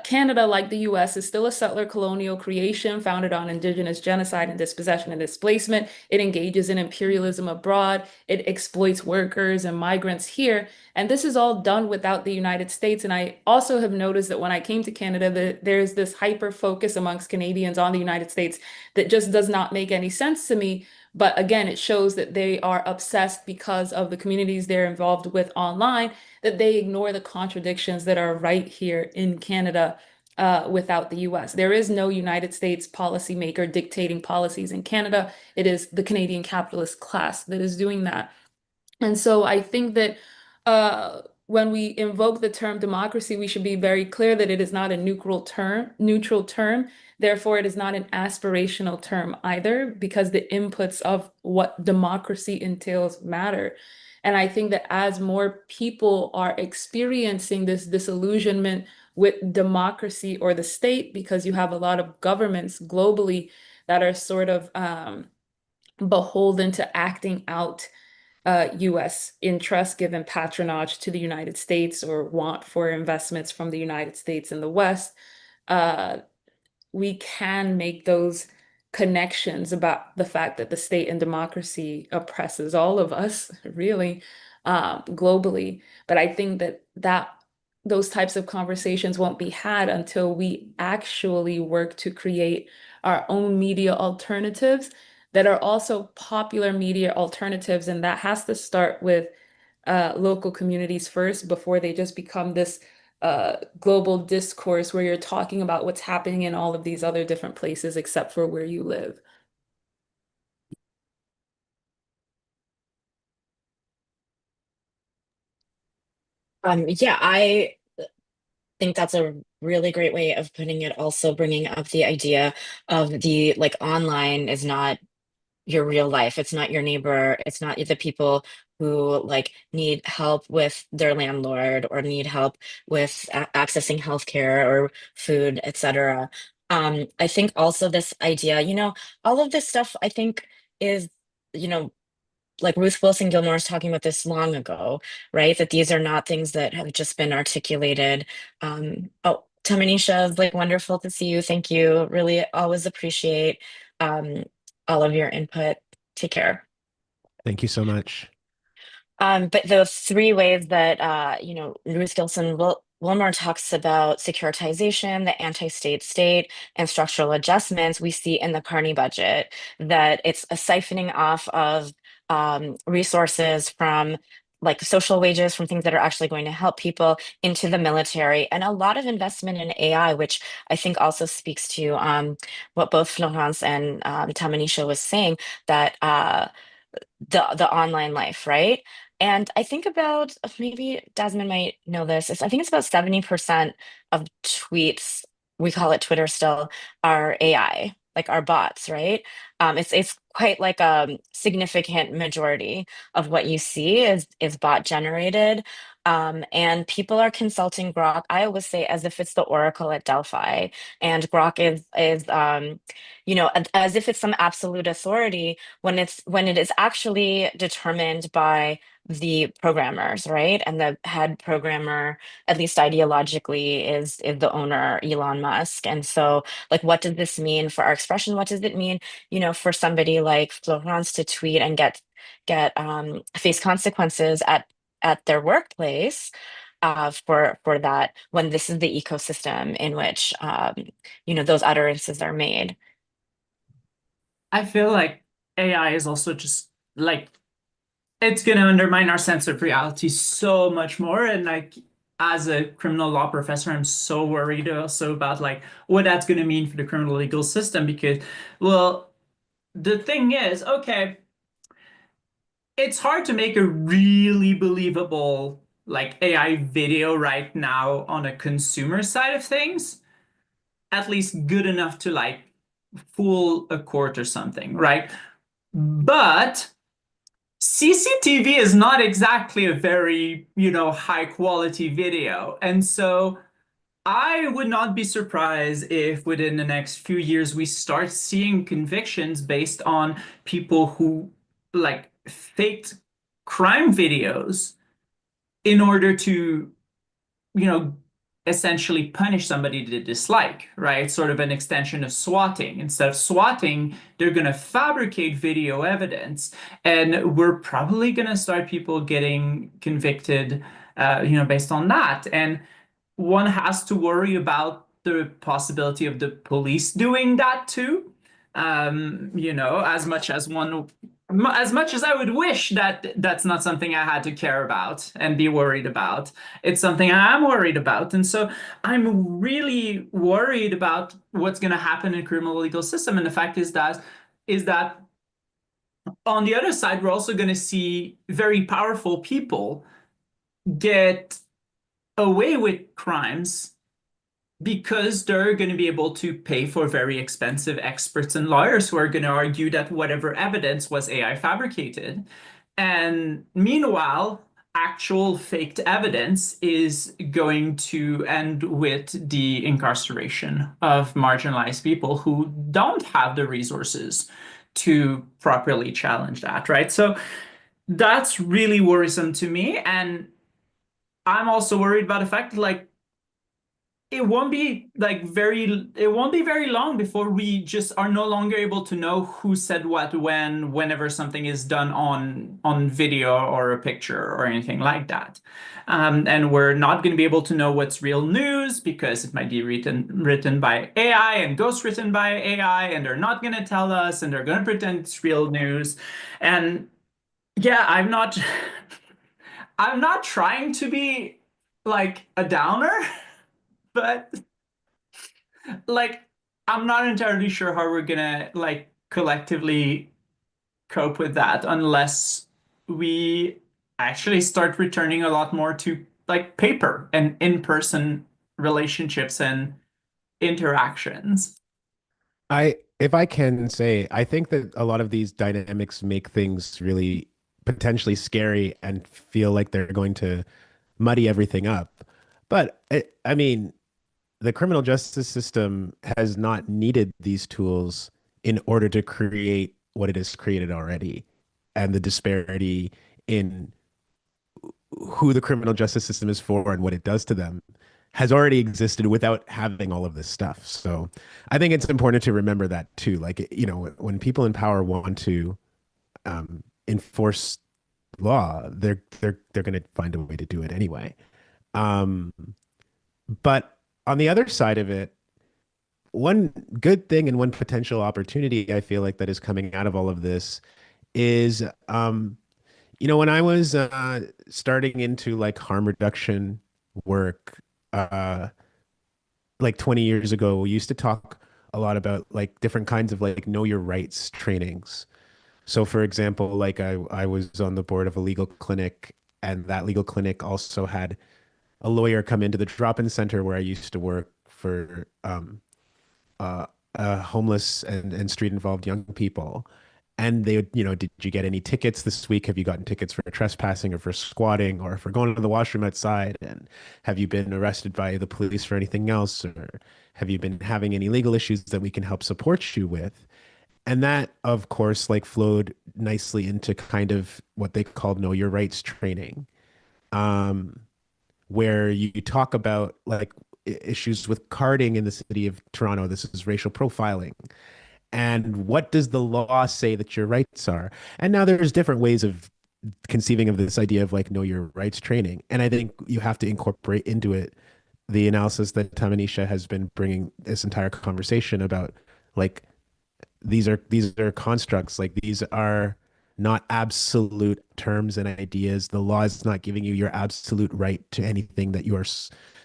Canada, like the US, is still a settler colonial creation founded on indigenous genocide and dispossession and displacement. It engages in imperialism abroad. It exploits workers and migrants here. And this is all done without the United States. And I also have noticed that when I came to Canada, that there's this hyper focus amongst Canadians on the United States that just does not make any sense to me. But again, it shows that they are obsessed because of the communities they're involved with online, that they ignore the contradictions that are right here in Canada without the US. There is no United States policymaker dictating policies in Canada. It is the Canadian capitalist class that is doing that. And so I think that when we invoke the term democracy, we should be very clear that it is not a neutral term. Therefore, it is not an aspirational term either, because the inputs of what democracy entails matter. And I think that as more people are experiencing this disillusionment with democracy or the state, because you have a lot of governments globally that are sort of beholden to acting out US interest, given patronage to the United States or want for investments from the United States in the West, uh, we can make those connections about the fact that the state and democracy oppresses all of us, really, globally. But I think that those types of conversations won't be had until we actually work to create our own media alternatives that are also popular media alternatives. And that has to start with local communities first before they just become this global discourse where you're talking about what's happening in all of these other different places except for where you live. Yeah, I think that's a really great way of putting it. Also bringing up the idea of the like online is not your real life. It's not your neighbor. It's not the people who like need help with their landlord or need help with accessing healthcare or food, etc. I think also this idea, all of this stuff I think is, you know, like Ruth Wilson Gilmore was talking about this long ago, right? That these are not things that have just been articulated. Oh, Tamanisha, it's like wonderful to see you. Thank you. Really always appreciate um, all of your input. Take care. Thank you so much. But the three ways that Ruth Gilson Wilmore talks about securitization, the anti-state state, and structural adjustments, we see in the Carney budget that it's a siphoning off of resources from like social wages, from things that are actually going to help people, into the military, and a lot of investment in AI, which I think also speaks to what both Florence and Tamanisha was saying, that the online life, right? And I think about, maybe Desmond might know this, I think it's about 70% of tweets, we call it Twitter still, are AI, like our bots, right? It's quite like a significant majority of what you see is bot generated. And people are consulting Grok, I always say, as if it's the Oracle at Delphi. And Grok is as if it's some absolute authority when it is actually determined by the programmers, right? And the head programmer, at least ideologically, is the owner, Elon Musk. And so, like, what does this mean for our expression? What does it mean, for somebody like Florence to tweet and get face consequences at their workplace for that, when this is the ecosystem in which those utterances are made? I feel like AI is also just like it's going to undermine our sense of reality so much more. And like, as a criminal law professor, I'm so worried also about like what that's going to mean for the criminal legal system because, well, the thing is, okay, it's hard to make a really believable like AI video right now on a consumer side of things, at least good enough to like fool a court or something, right? But CCTV is not exactly a very, high quality video. And so I would not be surprised if within the next few years we start seeing convictions based on people who like faked crime videos in order to, you know, essentially punish somebody they dislike, right? Sort of an extension of swatting. Instead of swatting, they're going to fabricate video evidence. And we're probably going to start people getting convicted, based on that. And one has to worry about the possibility of the police doing that too. As much as I would wish that that's not something I had to care about and be worried about, it's something I am worried about. And so I'm really worried about what's going to happen in the criminal legal system. And the fact is that on the other side, we're also going to see very powerful people get away with crimes because they're going to be able to pay for very expensive experts and lawyers who are going to argue that whatever evidence was AI fabricated. And meanwhile, actual faked evidence is going to end with the incarceration of marginalized people who don't have the resources to properly challenge that, right? So that's really worrisome to me. And I'm also worried about the fact that, like, it won't be very long before we just are no longer able to know who said what whenever something is done on video or a picture or anything like that. And we're not going to be able to know what's real news because it might be written by AI and ghostwritten by AI, and they're not going to tell us, and they're going to pretend it's real news. And yeah, I'm not trying to be like a downer, but like I'm not entirely sure how we're gonna like collectively cope with that unless we actually start returning a lot more to like paper and in-person relationships and interactions. If I can say, I think that a lot of these dynamics make things really potentially scary and feel like they're going to muddy everything up. But I mean, the criminal justice system has not needed these tools in order to create what it has created already. And the disparity in who the criminal justice system is for and what it does to them has already existed without having all of this stuff. So I think it's important to remember that too. Like, when people in power want to enforce law, they're going to find a way to do it anyway. Um, but on the other side of it, one good thing and one potential opportunity I feel like that is coming out of all of this is, when I was starting into like harm reduction work, uh, like 20 years ago, we used to talk a lot about like different kinds of like know your rights trainings. So for example, like I was on the board of a legal clinic, and that legal clinic also had a lawyer come into the drop-in center where I used to work for homeless and street involved young people. And they would, did you get any tickets this week? Have you gotten tickets for trespassing or for squatting or for going to the washroom outside? And have you been arrested by the police for anything else? Or have you been having any legal issues that we can help support you with? And that, of course, like flowed nicely into kind of what they called know your rights training, where you talk about like issues with carding in the city of Toronto. This is racial profiling. And what does the law say that your rights are? And now there's different ways of conceiving of this idea of like know your rights training. And I think you have to incorporate into it the analysis that Tamanisha has been bringing this entire conversation about, like these are constructs, like these are not absolute terms and ideas. The law is not giving you your absolute right to anything that you are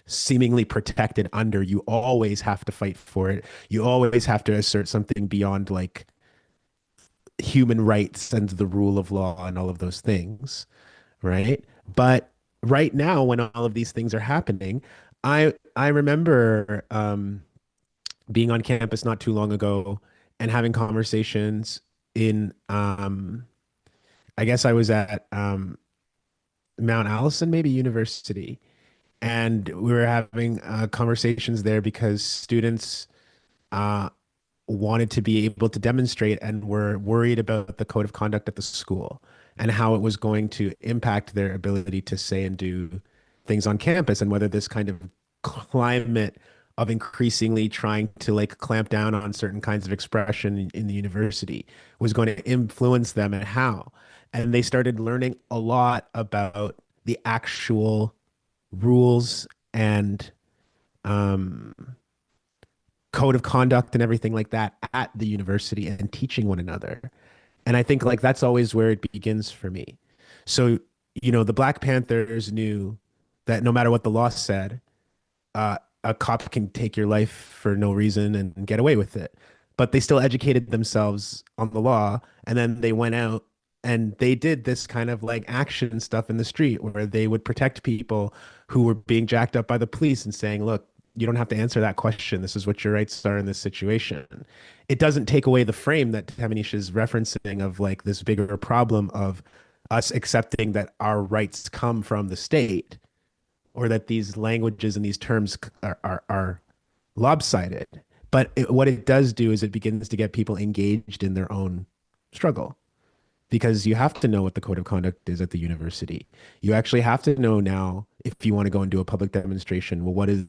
seemingly protected under. You always have to fight for it. You always have to assert something beyond like human rights and the rule of law and all of those things, right? But right now, when all of these things are happening, I remember being on campus not too long ago and having conversations in I guess I was at Mount Allison, maybe University, and we were having conversations there because students uh, wanted to be able to demonstrate and were worried about the code of conduct at the school and how it was going to impact their ability to say and do things on campus, and whether this kind of climate of increasingly trying to like clamp down on certain kinds of expression in the university was going to influence them, and how. And they started learning a lot about the actual rules and um, code of conduct and everything like that at the university and teaching one another. And I think like that's always where it begins for me. So, the Black Panthers knew that no matter what the law said, a cop can take your life for no reason and get away with it. But they still educated themselves on the law. And then they went out and they did this kind of like action stuff in the street where they would protect people who were being jacked up by the police and saying, look, you don't have to answer that question. This is what your rights are in this situation. It doesn't take away the frame that Tamish is referencing of like this bigger problem of us accepting that our rights come from the state, or that these languages and these terms are lopsided. But what it does do is it begins to get people engaged in their own struggle, because you have to know what the code of conduct is at the university. You actually have to know now if you want to go and do a public demonstration. Well, what does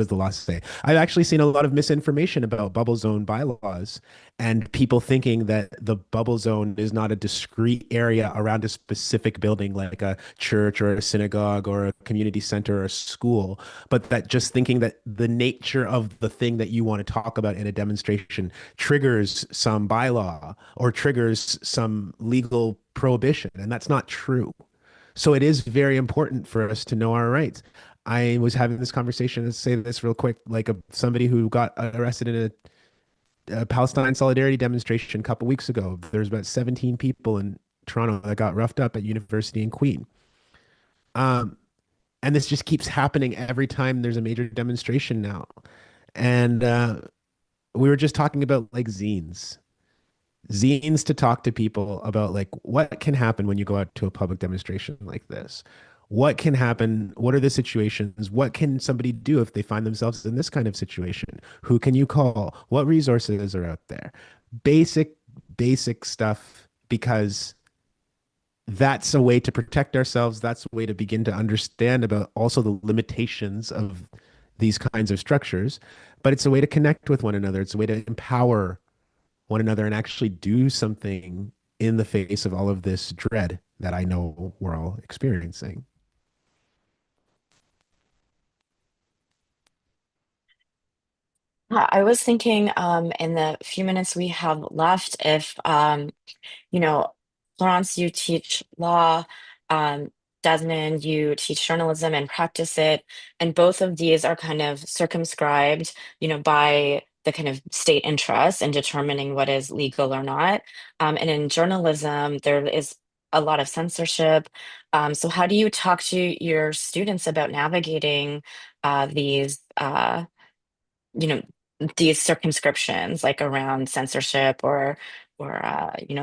the law say? I've actually seen a lot of misinformation about bubble zone bylaws and people thinking that the bubble zone is not a discrete area around a specific building like a church or a synagogue or a community center or a school, but that just thinking that the nature of the thing that you want to talk about in a demonstration triggers some bylaw or triggers some legal prohibition. And that's not true. So it is very important for us to know our rights. I was having this conversation, let's say this real quick, like somebody who got arrested in a Palestine solidarity demonstration a couple weeks ago. There's about 17 people in Toronto that got roughed up at University in Queen. And this just keeps happening every time there's a major demonstration now. And we were just talking about like zines to talk to people about like what can happen when you go out to a public demonstration like this. What can happen? What are the situations? What can somebody do if they find themselves in this kind of situation? Who can you call? What resources are out there? Basic stuff, because that's a way to protect ourselves. That's a way to begin to understand about also the limitations of these kinds of structures. But it's a way to connect with one another. It's a way to empower one another and actually do something in the face of all of this dread that I know we're all experiencing. I was thinking in the few minutes we have left, if Florence, you teach law, um, Desmond, you teach journalism and practice it, and both of these are kind of circumscribed, by the kind of state interest in determining what is legal or not. And in journalism, there is a lot of censorship. So how do you talk to your students about navigating these, you know, these circumscriptions, like around censorship or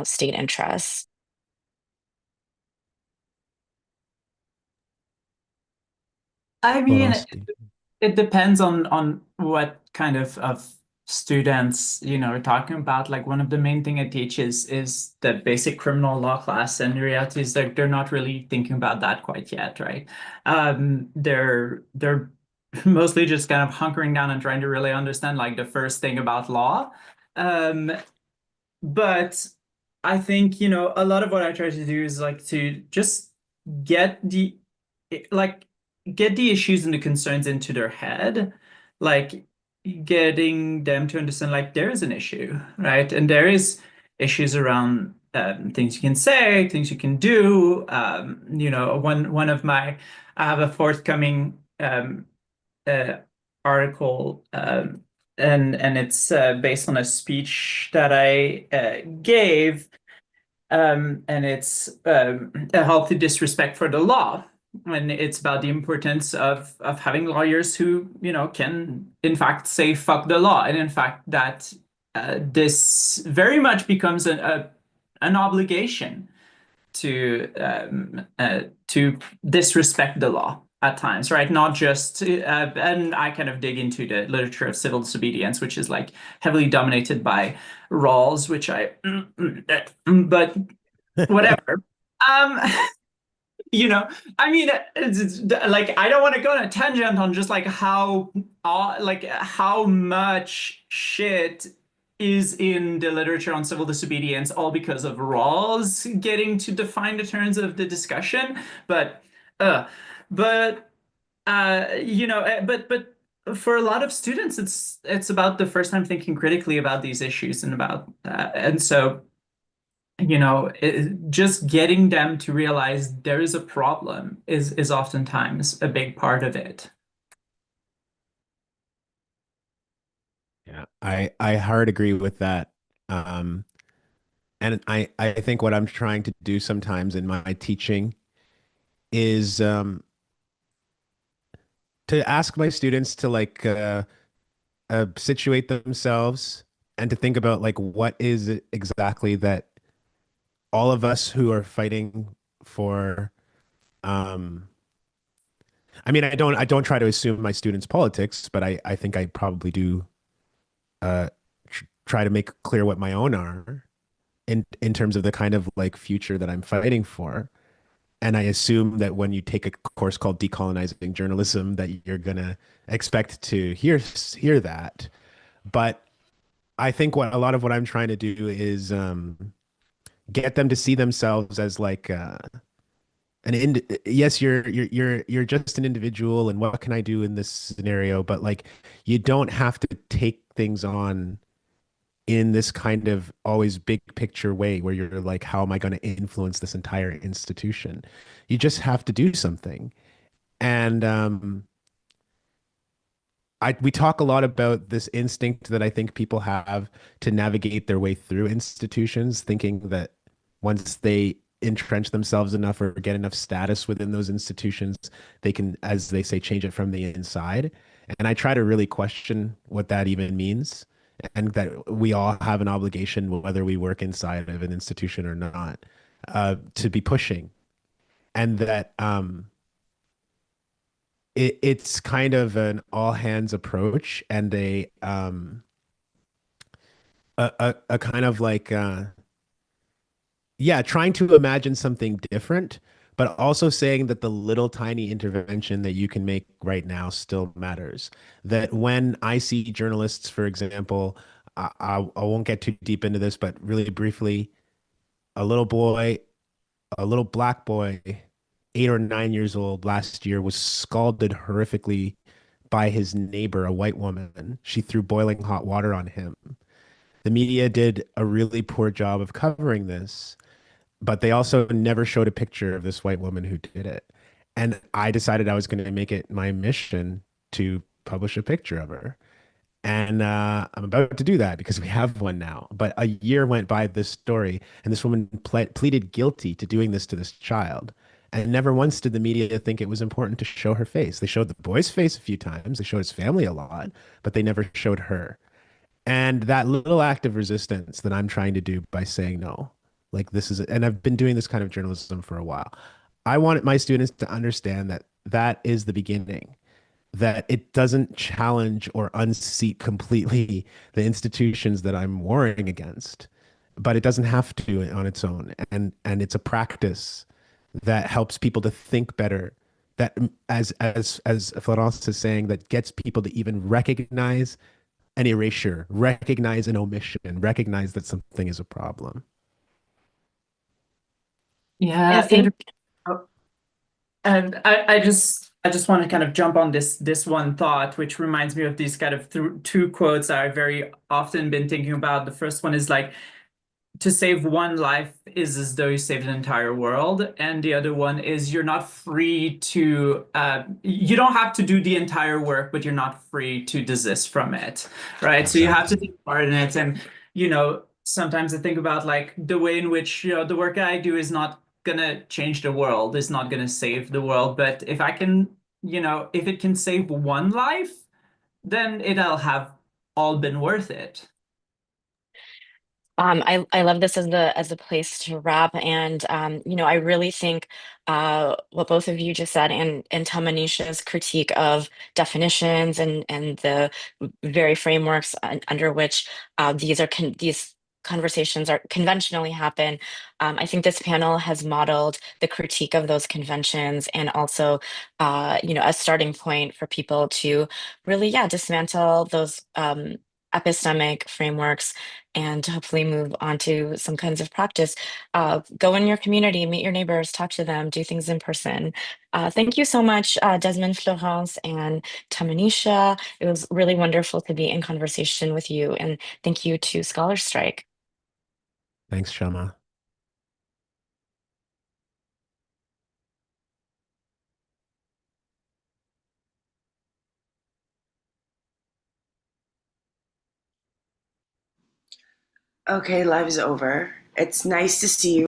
state interests. I What mean, else? it depends on what kind of students, are talking about. Like one of the main thing I teach is the basic criminal law class, and the reality is that they're not really thinking about that quite yet, right? They're mostly just kind of hunkering down and trying to really understand like the first thing about law. Um, but I think, a lot of what I try to do is like to just get the like get the issues and the concerns into their head, like getting them to understand like there is an issue, right? And there is issues around things you can say, things you can do. One of my I have a forthcoming uh, article, and it's based on a speech that I gave, and it's a healthy disrespect for the law. And it's about the importance of having lawyers who, can in fact say fuck the law. And in fact, that this very much becomes an obligation to disrespect the law at times, right? Not just and I kind of dig into the literature of civil disobedience, which is like heavily dominated by Rawls, which I but whatever. Um, I mean, like I don't want to go on a tangent on just like how much shit is in the literature on civil disobedience, all because of Rawls getting to define the terms of the discussion. But, uh, but but for a lot of students, it's about the first time thinking critically about these issues and so just getting them to realize there is a problem is oftentimes a big part of it. Yeah, I hard agree with that. Um, and I think what I'm trying to do sometimes in my teaching is to ask my students to like situate themselves and to think about like what is it exactly that all of us who are fighting for um I mean I don't try to assume my students' politics, but I think I probably do try to make clear what my own are in terms of the kind of like future that I'm fighting for. And I assume that when you take a course called decolonizing journalism, that you're gonna expect to hear that. But I think what a lot of what I'm trying to do is get them to see themselves as like yes, you're just an individual, and what can I do in this scenario? But like, you don't have to take things on in this kind of always big picture way where you're like, how am I going to influence this entire institution? You just have to do something. And we talk a lot about this instinct that I think people have to navigate their way through institutions, thinking that once they entrench themselves enough or get enough status within those institutions, they can, as they say, change it from the inside. And I try to really question what that even means, and that we all have an obligation, whether we work inside of an institution or not, to be pushing. And that it's kind of an all hands approach, and a kind of like yeah, trying to imagine something different, but also saying that the little tiny intervention that you can make right now still matters. That when I see journalists, for example, I won't get too deep into this, but really briefly, a little boy, a little black boy, 8 or 9 years old last year, was scalded horrifically by his neighbor, a white woman. She threw boiling hot water on him. The media did a really poor job of covering this, but they also never showed a picture of this white woman who did it. And I decided I was going to make it my mission to publish a picture of her. And I'm about to do that because we have one now. But a year went by this story, and this woman pleaded guilty to doing this to this child. And never once did the media think it was important to show her face. They showed the boy's face a few times, they showed his family a lot, but they never showed her. And that little act of resistance that I'm trying to do by saying no, like this is, and I've been doing this kind of journalism for a while. I want my students to understand that that is the beginning, that it doesn't challenge or unseat completely the institutions that I'm warring against, but it doesn't have to on its own. And it's a practice that helps people to think better. That as Florence is saying, that gets people to even recognize an erasure, recognize an omission, recognize that something is a problem. Yeah, I think and I just want to kind of jump on this one thought, which reminds me of these kind of two quotes I've very often been thinking about. The first one is like, to save one life is as though you saved an entire world. And the other one is you're not free to, you don't have to do the entire work, but you're not free to desist from it, right? So you have to take part in it. And, sometimes I think about like the way in which, the work I do is not gonna change the world, is not gonna save the world. But if I can, if it can save one life, then it'll have all been worth it. I love this as a place to wrap, and I really think what both of you just said, and Tamanisha's critique of definitions and the very frameworks under which these conversations are conventionally happen. I think this panel has modeled the critique of those conventions, and also a starting point for people to really, yeah, dismantle those epistemic frameworks and hopefully move on to some kinds of practice. Go in your community, meet your neighbors, talk to them, do things in person. Thank you so much, Desmond, Florence, and Tamanisha. It was really wonderful to be in conversation with you, and thank you to Scholar Strike. Thanks, Shama. Okay, live is over. It's nice to see you.